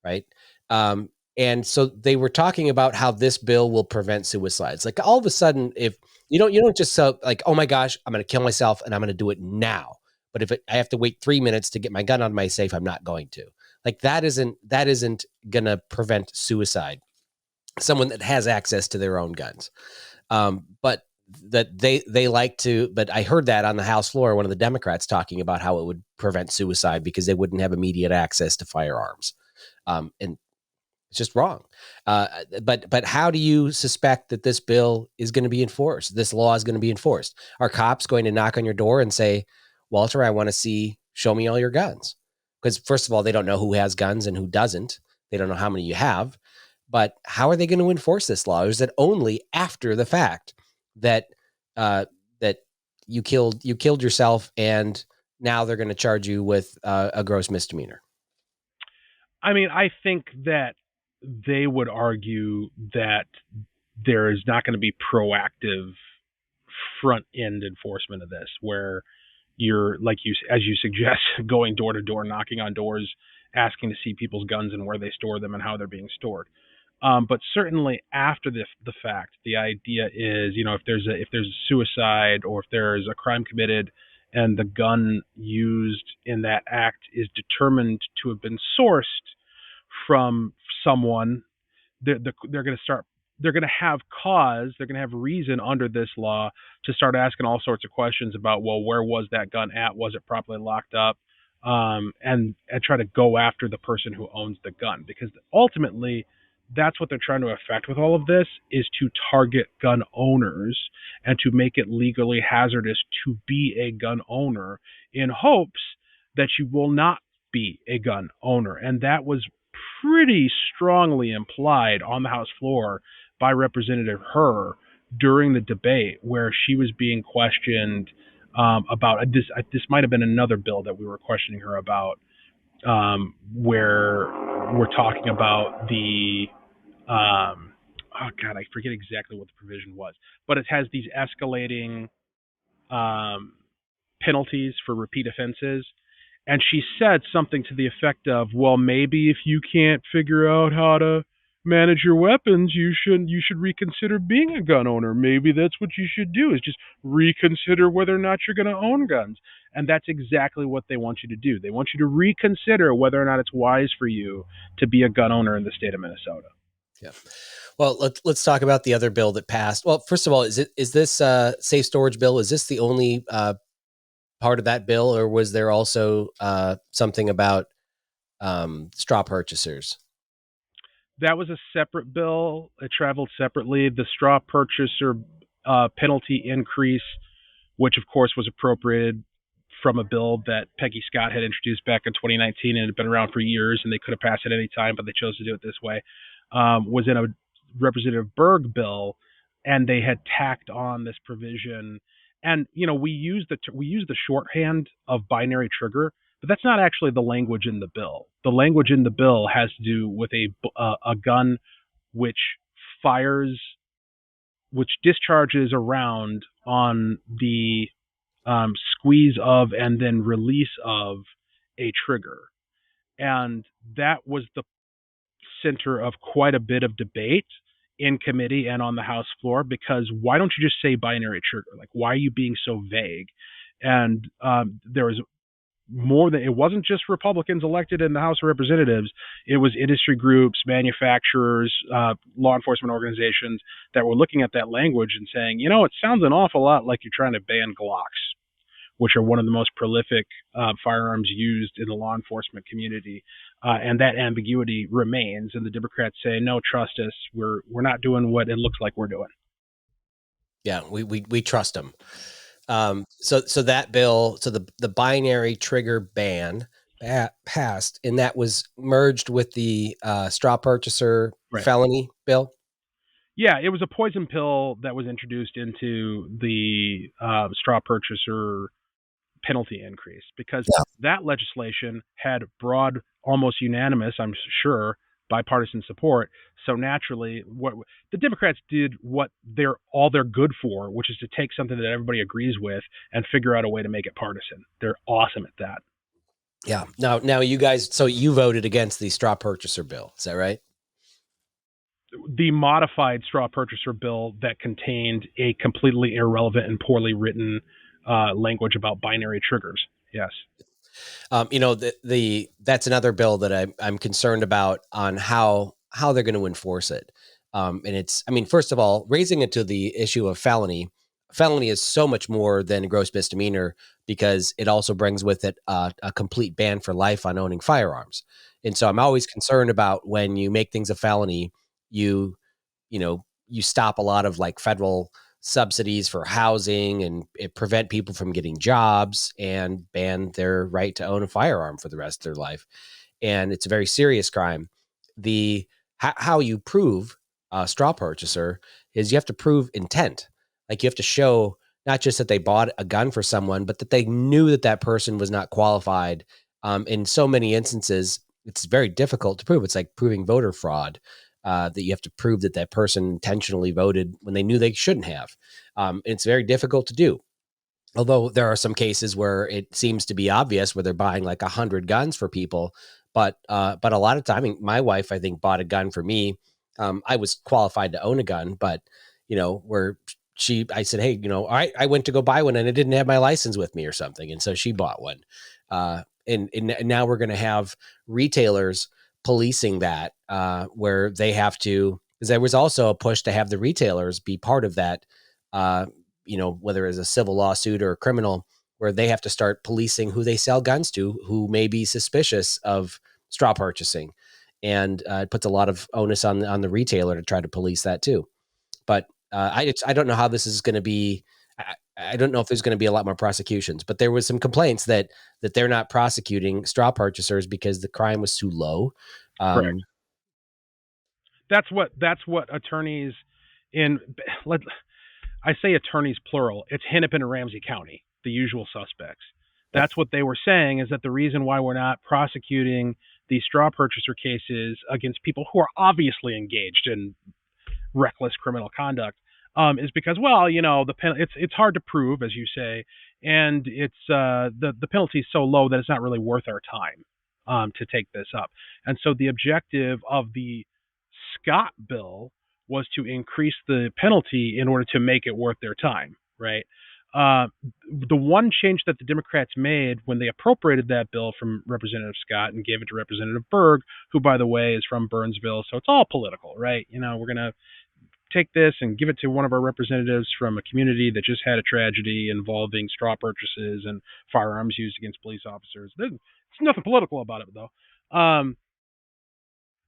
right? And so they were talking about how this bill will prevent suicides. Like all of a sudden, if you don't just say like, oh my gosh, I'm going to kill myself and I'm going to do it now. But if I have to wait 3 minutes to get my gun out of my safe, I'm not going to. Like that isn't going to prevent suicide. Someone that has access to their own guns. But that they like to, but I heard that on the House floor, one of the Democrats talking about how it would prevent suicide because they wouldn't have immediate access to firearms. And it's just wrong. But how do you suspect that this bill is going to be enforced? This law is going to be enforced? Are cops going to knock on your door and say, Walter, I want to show me all your guns? Because first of all, they don't know who has guns and who doesn't. They don't know how many you have. But how are they going to enforce this law? Or is it only after the fact that that you killed yourself, and now they're going to charge you with a gross misdemeanor? I mean, I think that they would argue that there is not going to be proactive front end enforcement of this, where you're, like you, as you suggest, going door to door, knocking on doors, asking to see people's guns and where they store them and how they're being stored. But certainly after the fact, the idea is, if there's a suicide, or if there's a crime committed and the gun used in that act is determined to have been sourced from someone, they're going to start. They're going to have cause. They're going to have reason under this law to start asking all sorts of questions about, well, where was that gun at? Was it properly locked up? And try to go after the person who owns the gun, because ultimately that's what they're trying to affect with all of this, is to target gun owners and to make it legally hazardous to be a gun owner, in hopes that you will not be a gun owner. And that was pretty strongly implied on the House floor by Representative Herr during the debate, where she was being questioned about this. This might have been another bill that we were questioning her about, where we're talking about the oh god, I forget exactly what the provision was, but it has these escalating penalties for repeat offenses. And she said something to the effect of, well, maybe if you can't figure out how to manage your weapons, you should reconsider being a gun owner. Maybe that's what you should do, is just reconsider whether or not you're going to own guns. And that's exactly what they want you to do. They want you to reconsider whether or not it's wise for you to be a gun owner in the state of Minnesota. Yeah. Well, let's talk about the other bill that passed. Well, first of all, is this safe storage bill? Is this the only part of that bill, or was there also something about straw purchasers? That was a separate bill. It traveled separately. The straw purchaser penalty increase, which of course was appropriated from a bill that Peggy Scott had introduced back in 2019 and had been around for years, and they could have passed it any time, but they chose to do it this way, was in a Representative Berg bill, and they had tacked on this provision. And we use the shorthand of binary trigger, but that's not actually the language in the bill. The language in the bill has to do with a gun which discharges a round on the squeeze of and then release of a trigger. And that was the center of quite a bit of debate in committee and on the House floor, because why don't you just say binary trigger? Like, why are you being so vague? And there was more than, it wasn't just Republicans elected in the House of Representatives. It was industry groups, manufacturers, law enforcement organizations that were looking at that language and saying, it sounds an awful lot like you're trying to ban Glocks, which are one of the most prolific firearms used in the law enforcement community. And that ambiguity remains. And the Democrats say, no, trust us. We're not doing what it looks like we're doing. Yeah, we trust them. So that bill, so the binary trigger ban passed, and that was merged with the straw purchaser felony bill. Yeah, it was a poison pill that was introduced into the straw purchaser penalty increase, because that legislation had broad, almost unanimous, I'm sure, bipartisan support. So naturally, what the Democrats did, what they're good for, which is to take something that everybody agrees with and figure out a way to make it partisan. They're awesome at that. Yeah. Now you guys, so you voted against the straw purchaser bill. Is that right? The modified straw purchaser bill that contained a completely irrelevant and poorly written language about binary triggers. Yes. That's another bill that I'm concerned about on how they're going to enforce it. And it's, first of all, raising it to the issue of felony is so much more than a gross misdemeanor, because it also brings with it a complete ban for life on owning firearms. And so I'm always concerned about when you make things a felony, you stop a lot of like federal subsidies for housing, and it prevent people from getting jobs and ban their right to own a firearm for the rest of their life. And it's a very serious crime. The how you prove a straw purchaser is you have to prove intent. Like you have to show not just that they bought a gun for someone, but that they knew that that person was not qualified. In so many instances, it's very difficult to prove. It's like proving voter fraud. That you have to prove that that person intentionally voted when they knew they shouldn't have. It's very difficult to do. Although there are some cases where it seems to be obvious where they're buying like 100 guns for people, but a lot of time, I mean, my wife, I think, bought a gun for me. I was qualified to own a gun, but where I said, hey, all right, I went to go buy one and I didn't have my license with me or something, and so she bought one. And now we're going to have retailers policing that, where they have to, because there was also a push to have the retailers be part of that. Whether it's a civil lawsuit or a criminal, where they have to start policing who they sell guns to, who may be suspicious of straw purchasing. And it puts a lot of onus on the retailer to try to police that too. But I don't know how this is going to be. I don't know if there's going to be a lot more prosecutions, but there was some complaints that they're not prosecuting straw purchasers because the crime was too low. Correct. That's what attorneys in, I say attorneys plural, it's Hennepin and Ramsey County, the usual suspects. That's what they were saying, is that the reason why we're not prosecuting these straw purchaser cases against people who are obviously engaged in reckless criminal conduct is because, well, it's hard to prove, as you say, and it's the penalty is so low that it's not really worth our time to take this up. And so the objective of the Scott bill was to increase the penalty in order to make it worth their time, right? The one change that the Democrats made when they appropriated that bill from Representative Scott and gave it to Representative Berg, who, by the way, is from Burnsville, so it's all political, right? We're going to take this and give it to one of our representatives from a community that just had a tragedy involving straw purchases and firearms used against police officers. There's nothing political about it, though.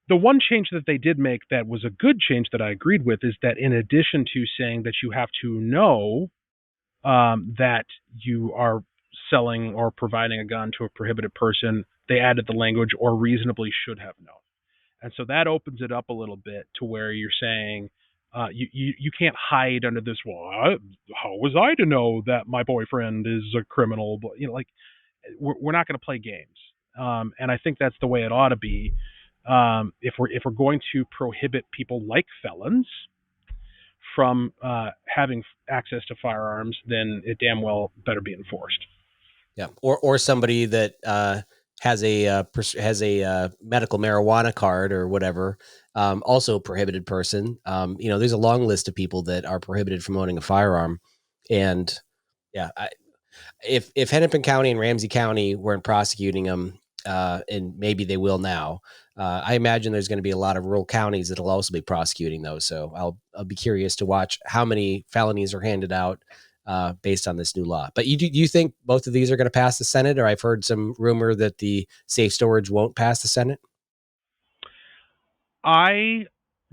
The one change that they did make that was a good change that I agreed with is that in addition to saying that you have to know that you are selling or providing a gun to a prohibited person, they added the language "or reasonably should have known." And so that opens it up a little bit to where you're saying you can't hide under this, well, how was I to know that my boyfriend is a criminal? But we're not going to play games. And I think that's the way it ought to be. If we're going to prohibit people like felons from having access to firearms, then it damn well better be enforced. Yeah, or somebody that has a medical marijuana card or whatever, also a prohibited person. There's a long list of people that are prohibited from owning a firearm, and yeah, if Hennepin County and Ramsey County weren't prosecuting them, and maybe they will now, I imagine there's going to be a lot of rural counties that'll also be prosecuting those. So I'll be curious to watch how many felonies are handed out based on this new law. But do you think both of these are going to pass the Senate? Or I've heard some rumor that the safe storage won't pass the Senate. I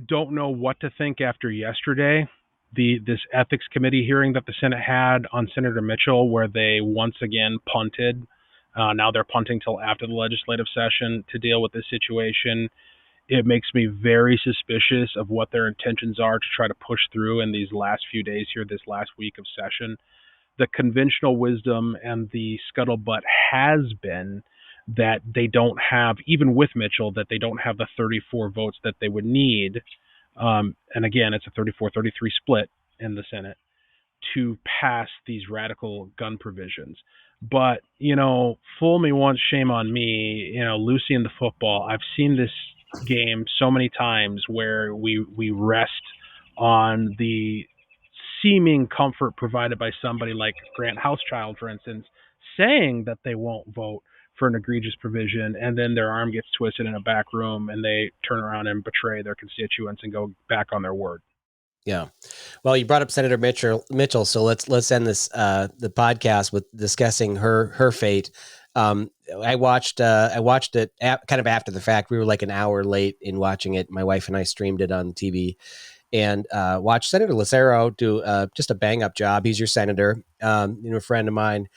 don't know what to think after yesterday. This ethics committee hearing that the Senate had on Senator Mitchell, where they once again punted. Now they're punting till after the legislative session to deal with this situation. It makes me very suspicious of what their intentions are to try to push through in these last few days here, this last week of session. The conventional wisdom and the scuttlebutt has been that they don't have, even with Mitchell, that they don't have the 34 votes that they would need. And again, it's a 34-33 split in the Senate to pass these radical gun provisions. But, fool me once, shame on me. Lucy and the football, I've seen this game so many times where we rest on the seeming comfort provided by somebody like Grant Housechild, for instance, saying that they won't vote for an egregious provision, and then their arm gets twisted in a back room and they turn around and betray their constituents and go back on their word. Yeah. Well, you brought up Senator Mitchell, so let's end this the podcast with discussing her fate. I watched it kind of after the fact. We were like an hour late in watching it. My wife and I streamed it on TV and watched Senator Lucero do just a bang up job. He's your senator, a friend of mine.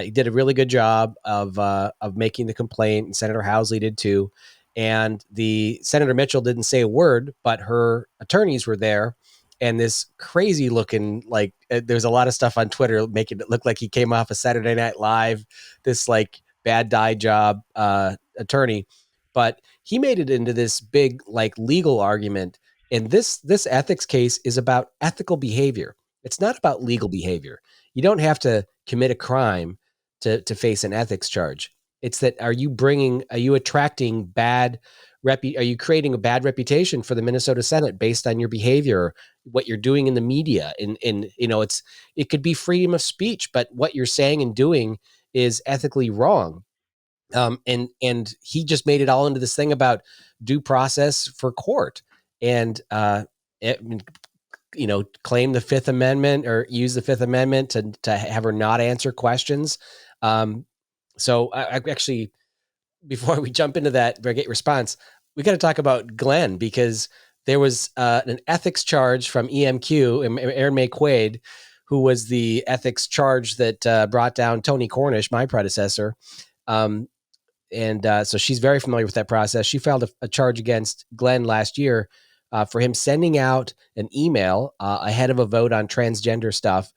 He did a really good job of making the complaint, and Senator Housley did too. and the Senator Mitchell didn't say a word, but her attorneys were there. And this crazy looking, like, there's a lot of stuff on Twitter making it look like he came off of Saturday Night Live, this like bad dye job attorney, but he made it into this big like legal argument. And this ethics case is about ethical behavior. It's not about legal behavior. You don't have to commit a crime to face an ethics charge. It's that are you attracting are you creating a bad reputation for the Minnesota Senate based on your behavior, what you're doing in the media? And it could be freedom of speech, but what you're saying and doing is ethically wrong. And he just made it all into this thing about due process for court, and claim the Fifth Amendment or use the Fifth Amendment to have her not answer questions. So I actually, before we jump into that get response, we got to talk about Glenn, because there was an ethics charge from EMQ, Aaron May Quaid, who was the ethics charge that brought down Tony Cornish, my predecessor. So she's very familiar with that process. She filed a charge against Glenn last year for him sending out an email ahead of a vote on transgender stuff,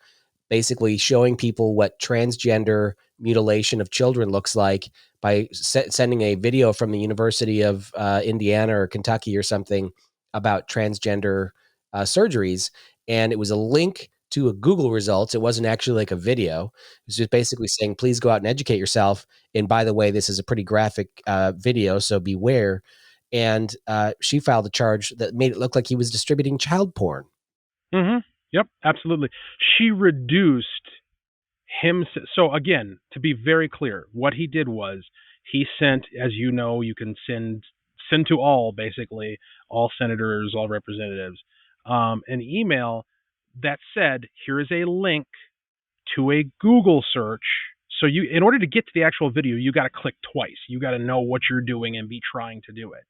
basically showing people what transgender mutilation of children looks like by sending a video from the University of Indiana or Kentucky or something about transgender surgeries. And it was a link to a Google results. It wasn't actually like a video. It was just basically saying, please go out and educate yourself. And by the way, this is a pretty graphic video, so beware. And she filed a charge that made it look like he was distributing child porn. Mm-hmm. Yep, absolutely. She reduced him. So again, to be very clear, what he did was he sent, as you know, you can send to all, basically, all senators, all representatives, an email that said, here is a link to a Google search. So in order to get to the actual video, you got to click twice. You got to know what you're doing and be trying to do it.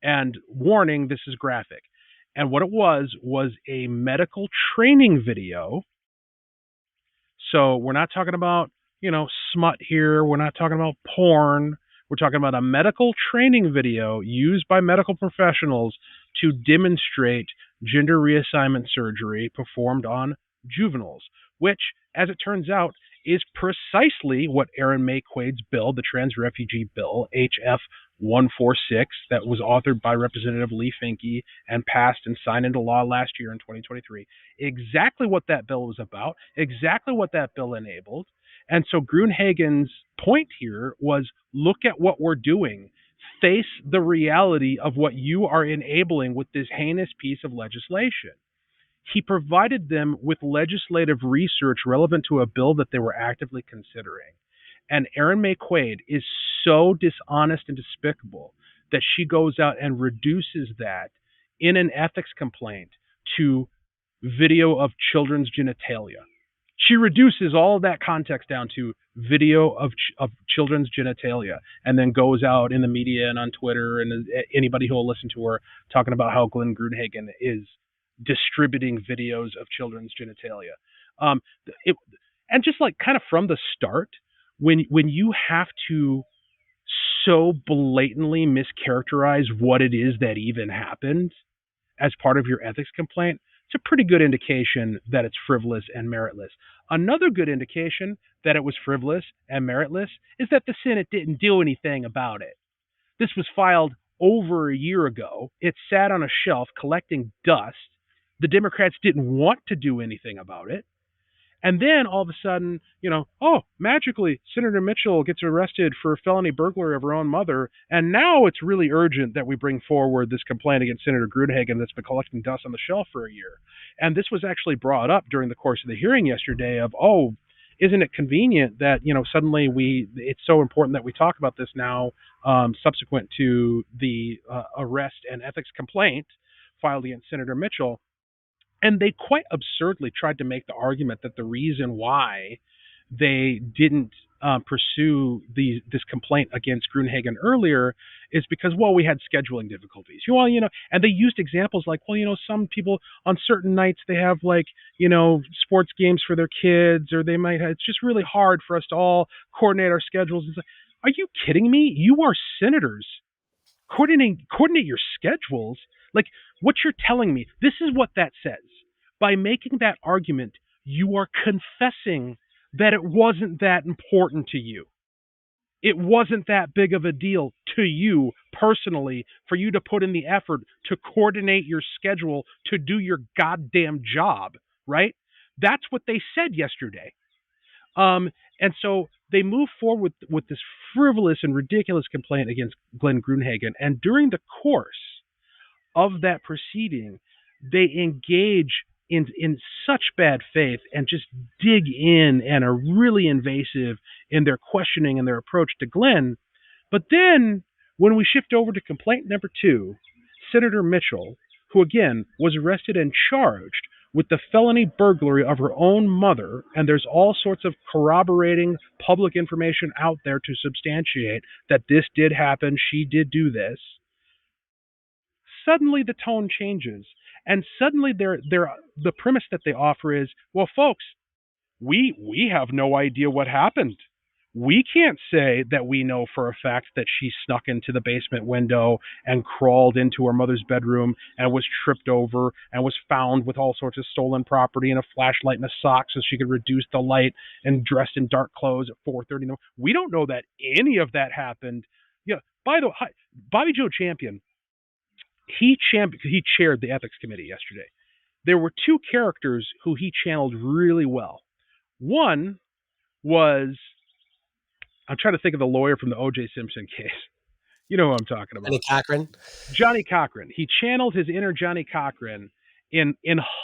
And warning, this is graphic. And what it was a medical training video. So we're not talking about, smut here. We're not talking about porn. We're talking about a medical training video used by medical professionals to demonstrate gender reassignment surgery performed on juveniles, which, as it turns out, is precisely what Aaron May Quaid's bill, the Trans Refugee Bill, HF 146, that was authored by Representative Lee Finke and passed and signed into law last year in 2023. Exactly what that bill was about, exactly what that bill enabled. And so Gruenhagen's point here was, look at what we're doing. Face the reality of what you are enabling with this heinous piece of legislation. He provided them with legislative research relevant to a bill that they were actively considering. And Aaron May Quaid is so dishonest and despicable that she goes out and reduces that in an ethics complaint to video of children's genitalia. She reduces all of that context down to video of children's genitalia, and then goes out in the media and on Twitter and anybody who will listen to her talking about how Glenn Gruenhagen is distributing videos of children's genitalia. And just like kind of from the start, when you have to so blatantly mischaracterize what it is that even happened as part of your ethics complaint, it's a pretty good indication that it's frivolous and meritless. Another good indication that it was frivolous and meritless is that the Senate didn't do anything about it. This was filed over a year ago. It sat on a shelf collecting dust. The Democrats didn't want to do anything about it. And then all of a sudden, magically, Senator Mitchell gets arrested for felony burglary of her own mother. And now it's really urgent that we bring forward this complaint against Senator Gruenhagen that's been collecting dust on the shelf for a year. And this was actually brought up during the course of the hearing yesterday of, isn't it convenient that, suddenly it's so important that we talk about this now, subsequent to the arrest and ethics complaint filed against Senator Mitchell. And they quite absurdly tried to make the argument that the reason why they didn't pursue this complaint against Gruenhagen earlier is because, we had scheduling difficulties. And they used examples like, some people on certain nights they have sports games for their kids, or they might have, it's just really hard for us to all coordinate our schedules. It's like, are you kidding me? You are senators. Coordinate your schedules. Like, what you're telling me, this is what that says. By making that argument, you are confessing that it wasn't that important to you. It wasn't that big of a deal to you personally for you to put in the effort to coordinate your schedule to do your goddamn job, right? That's what they said yesterday. And so they move forward with this frivolous and ridiculous complaint against Glenn Grunhagen. And during the course of that proceeding, they engage in such bad faith and just dig in and are really invasive in their questioning and their approach to Glenn. But then when we shift over to complaint number 2, Senator Mitchell, who again was arrested and charged with the felony burglary of her own mother, and there's all sorts of corroborating public information out there to substantiate that this did happen, she did do this. Suddenly the tone changes, and suddenly the premise that they offer is, well, folks, we have no idea what happened. We can't say that we know for a fact that she snuck into the basement window and crawled into her mother's bedroom and was tripped over and was found with all sorts of stolen property and a flashlight and a sock so she could reduce the light and dressed in dark clothes at 4:30 in the morning. We don't know that any of that happened. Yeah. By the way, Bobby Joe Champion, he chaired the ethics committee yesterday. There were 2 characters who he channeled really well. One was, I'm trying to think of the lawyer from the O.J. Simpson case. You know who I'm talking about. Johnny Cochran. He channeled his inner Johnny Cochran in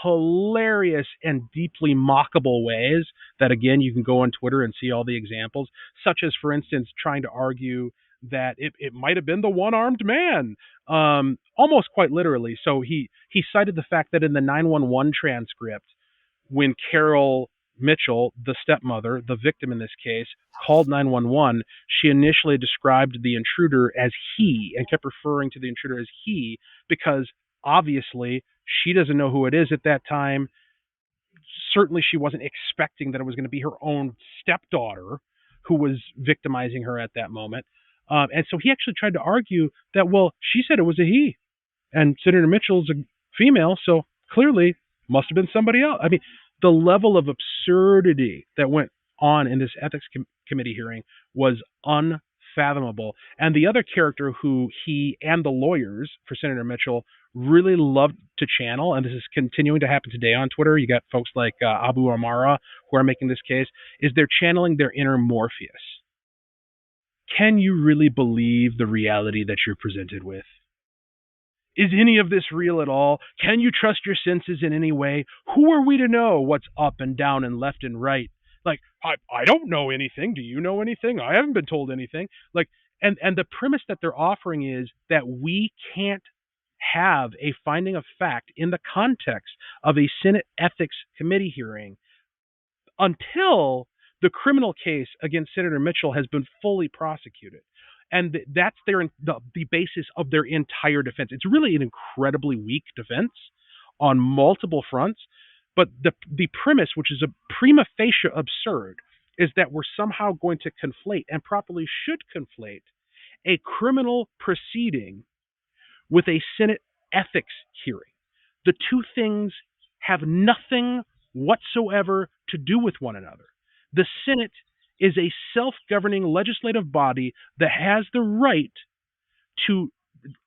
hilarious and deeply mockable ways that, again, you can go on Twitter and see all the examples, such as, for instance, trying to argue that it might have been the one-armed man, almost quite literally. So he cited the fact that in the 911 transcript, when Carol Mitchell, the stepmother, the victim in this case, called 911, she initially described the intruder as he and kept referring to the intruder as he because obviously she doesn't know who it is at that time. Certainly she wasn't expecting that it was going to be her own stepdaughter who was victimizing her at that moment. And so he actually tried to argue that, well, she said it was a he, and Senator Mitchell's a female, so clearly must have been somebody else. I mean, the level of absurdity that went on in this ethics committee hearing was unfathomable. And the other character who he and the lawyers for Senator Mitchell really loved to channel, and this is continuing to happen today on Twitter, you got folks like Abu Amara who are making this case, is they're channeling their inner Morpheus. Can you really believe the reality that you're presented with? Is any of this real at all? Can you trust your senses in any way? Who are we to know what's up and down and left and right? Like, I don't know anything. Do you know anything? I haven't been told anything. Like, and the premise that they're offering is that we can't have a finding of fact in the context of a Senate Ethics Committee hearing until the criminal case against Senator Mitchell has been fully prosecuted. And that's the basis of their entire defense. It's really an incredibly weak defense on multiple fronts. But the premise, which is a prima facie absurd, is that we're somehow going to conflate, and properly should conflate, a criminal proceeding with a Senate ethics hearing. The two things have nothing whatsoever to do with one another. The Senate is a self-governing legislative body that has the right to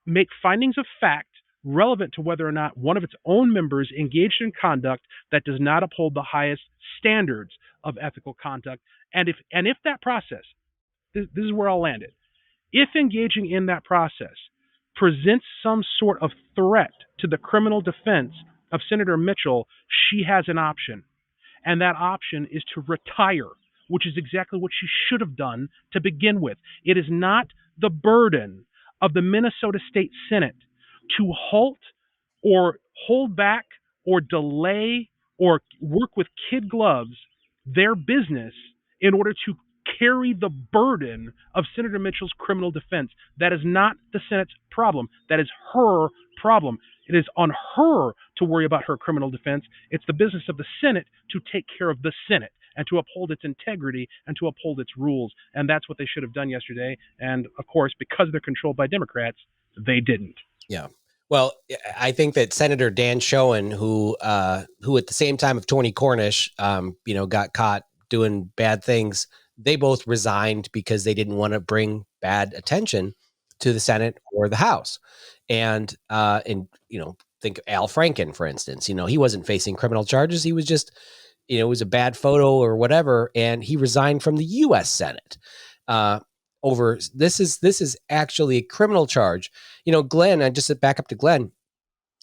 make findings of fact relevant to whether or not one of its own members engaged in conduct that does not uphold the highest standards of ethical conduct. And if that process, this is where I'll land it, if engaging in that process presents some sort of threat to the criminal defense of Senator Mitchell, she has an option. And that option is to retire, which is exactly what she should have done to begin with. It is not the burden of the Minnesota State Senate to halt or hold back or delay or work with kid gloves their business in order to carry the burden of Senator Mitchell's criminal defense. That is not the Senate's problem. That is her problem. It is on her to worry about her criminal defense. It's the business of the Senate to take care of the Senate and to uphold its integrity and to uphold its rules. And that's what they should have done yesterday. And of course, because they're controlled by Democrats, They didn't. Yeah. Well, I think that Senator Dan Schoen, who at the same time of Tony Cornish, got caught doing bad things, they both resigned because they didn't want to bring bad attention to the Senate or the House. And think Al Franken, for instance. He wasn't facing criminal charges. He was just, it was a bad photo or whatever, and he resigned from the U.S. Senate. Over this is actually a criminal charge. Glenn, I just back up to Glenn.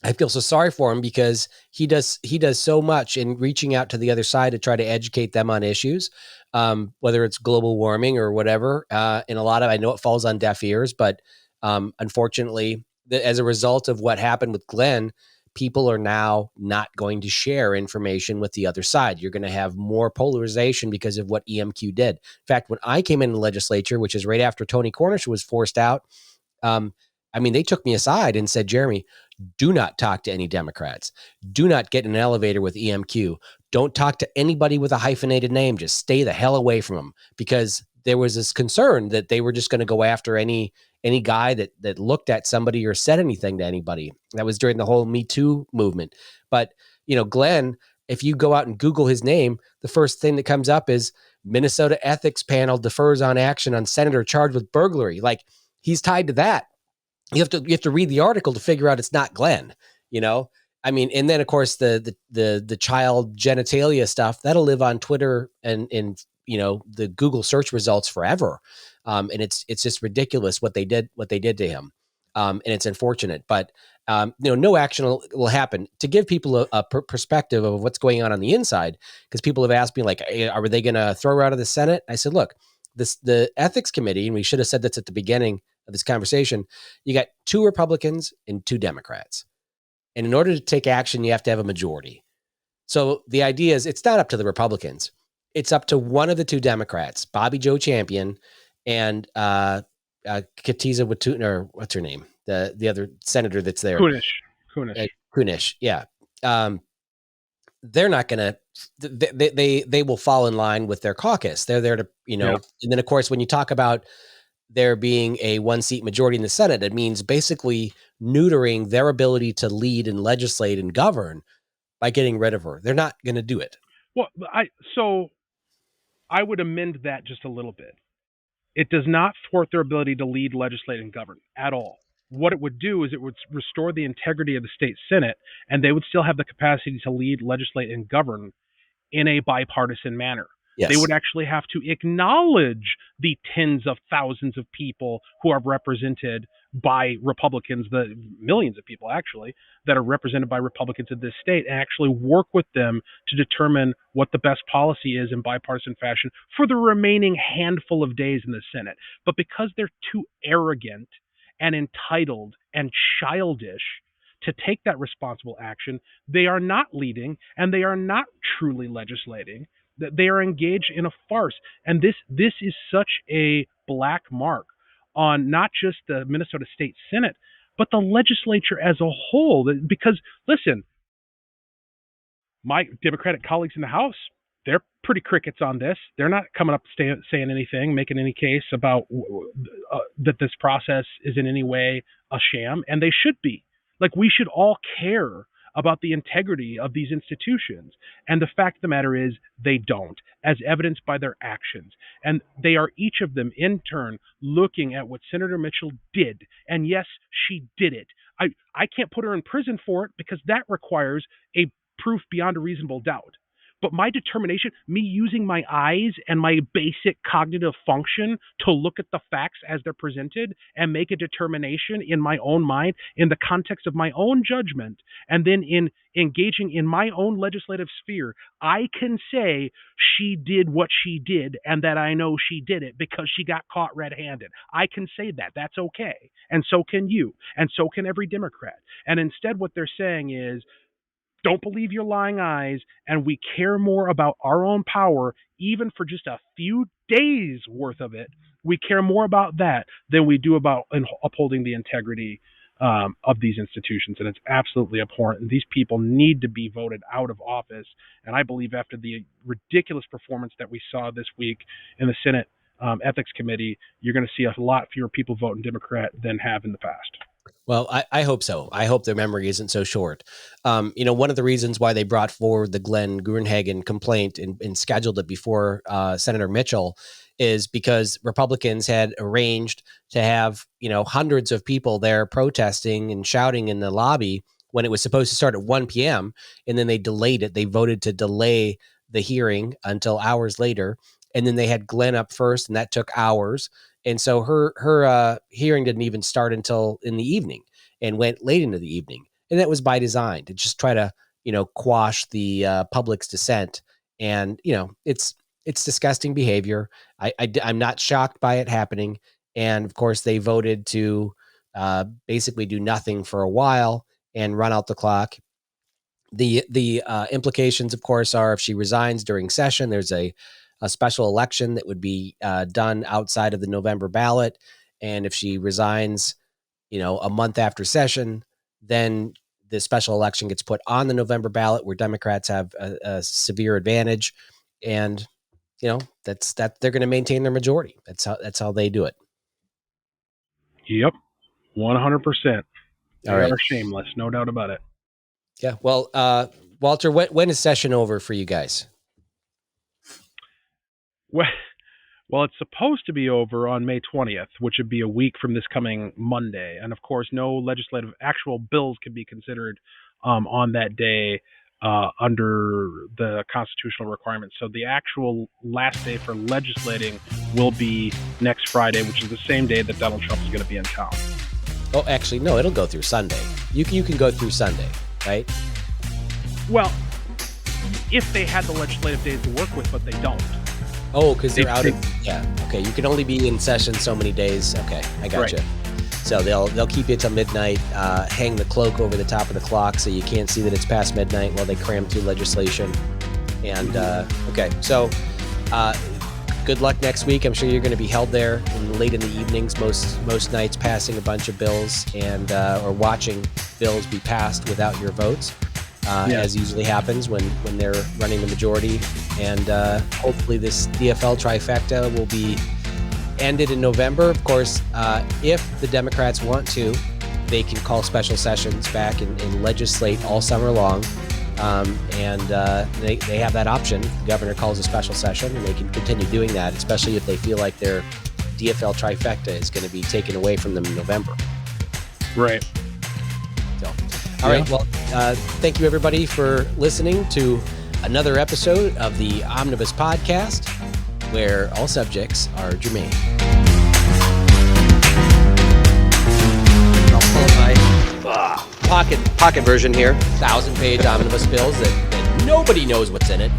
I feel so sorry for him because he does so much in reaching out to the other side to try to educate them on issues, whether it's global warming or whatever. And a lot of, I know it falls on deaf ears, but unfortunately, as a result of what happened with Glenn, people are now not going to share information with the other side. You're going to have more polarization because of what EMQ did. In fact, when I came in the legislature, which is right after Tony Cornish was forced out, they took me aside and said, Jeremy, do not talk to any Democrats. Do not get in an elevator with EMQ. Don't talk to anybody with a hyphenated name. Just stay the hell away from them, because there was this concern that they were just going to go after any guy that looked at somebody or said anything to anybody. That was during the whole Me Too movement. But, Glenn, if you go out and Google his name, the first thing that comes up is Minnesota ethics panel defers on action on senator charged with burglary. Like, he's tied to that. You have to read the article to figure out it's not Glenn, and then of course the child genitalia stuff that'll live on Twitter and the Google search results forever. And it's just ridiculous what they did to him. And it's unfortunate, but no action will happen. To give people a perspective of what's going on the inside, because people have asked me, like, are they going to throw her out of the Senate? I said, look, the ethics committee, and we should have said this at the beginning of this conversation, you got 2 Republicans and 2 Democrats. And in order to take action, you have to have a majority. So the idea is it's not up to the Republicans. It's up to one of the 2 Democrats, Bobby Joe Champion and Katiza Watun, or what's her name? The other senator that's there. Kunish. Yeah. They're not going to, they will fall in line with their caucus. They're there to, and then of course, when you talk about there being a 1-seat majority in the Senate, it means basically neutering their ability to lead and legislate and govern by getting rid of her. They're not going to do it. Well, I would amend that just a little bit. It does not thwart their ability to lead, legislate, and govern at all. What it would do is it would restore the integrity of the state Senate, and they would still have the capacity to lead, legislate, and govern in a bipartisan manner. Yes. They would actually have to acknowledge the tens of thousands of people who are represented by Republicans, the millions of people actually that are represented by Republicans in this state, and actually work with them to determine what the best policy is in bipartisan fashion for the remaining handful of days in the Senate. But because they're too arrogant and entitled and childish to take that responsible action, they are not leading and they are not truly legislating. They are engaged in a farce. And this is such a black mark on not just the Minnesota State Senate, but the legislature as a whole. Because, listen, my Democratic colleagues in the House, they're pretty crickets on this. They're not coming up saying anything, making any case about that this process is in any way a sham, and they should be. Like, we should all care about the integrity of these institutions. And the fact of the matter is they don't, as evidenced by their actions. And they are each of them in turn looking at what Senator Mitchell did. And yes, she did it. I can't put her in prison for it because that requires a proof beyond a reasonable doubt. But my determination, me using my eyes and my basic cognitive function to look at the facts as they're presented and make a determination in my own mind, in the context of my own judgment, and then in engaging in my own legislative sphere, I can say she did what she did and that I know she did it because she got caught red-handed. I can say that. That's okay. And so can you. And so can every Democrat. And instead what they're saying is, don't believe your lying eyes, and we care more about our own power, even for just a few days worth of it. We care more about that than we do about upholding the integrity of these institutions, and it's absolutely abhorrent. And these people need to be voted out of office. And I believe after the ridiculous performance that we saw this week in the Senate Ethics Committee, you're going to see a lot fewer people voting Democrat than have in the past. Well, I hope so. I hope their memory isn't so short. One of the reasons why they brought forward the Glenn Grunhagen complaint and scheduled it before Senator Mitchell is because Republicans had arranged to have, hundreds of people there protesting and shouting in the lobby when it was supposed to start at 1 p.m. And then they delayed it. They voted to delay the hearing until hours later. And then they had Glenn up first, and that took hours. And so her hearing didn't even start until in the evening and went late into the evening. And that was by design to just try to, quash the public's dissent. And, it's disgusting behavior. I'm not shocked by it happening. And of course, they voted to basically do nothing for a while and run out the clock. The implications, of course, are if she resigns during session, there's a special election that would be done outside of the November ballot. And if she resigns, a month after session, then the special election gets put on the November ballot where Democrats have a severe advantage. And, that's they're going to maintain their majority. That's how they do it. Yep. 100%. They All right. are shameless. No doubt about it. Yeah. Well, Walter, when is session over for you guys? Well, it's supposed to be over on May 20th, which would be a week from this coming Monday. And of course, no legislative actual bills can be considered on that day under the constitutional requirements. So the actual last day for legislating will be next Friday, which is the same day that Donald Trump is going to be in town. Oh, actually, no, it'll go through Sunday. You can go through Sunday, right? Well, if they had the legislative days to work with, but they don't. Oh, because they're out of, yeah. Okay, you can only be in session so many days. Okay, I got you. So they'll keep you till midnight, hang the cloak over the top of the clock so you can't see that it's past midnight while they cram through legislation. And okay, so good luck next week. I'm sure you're going to be held there late in the evenings, most nights, passing a bunch of bills and or watching bills be passed without your votes. As usually happens when they're running the majority. And hopefully this DFL trifecta will be ended in November. Of course, if the Democrats want to, they can call special sessions back and legislate all summer long. And they have that option. The governor calls a special session, and they can continue doing that, especially if they feel like their DFL trifecta is going to be taken away from them in November. Right. All right. Well, thank you, everybody, for listening to another episode of the Omnibus Podcast, where all subjects are germane. I'll pull my pocket version here. 1,000-page omnibus bills that nobody knows what's in it.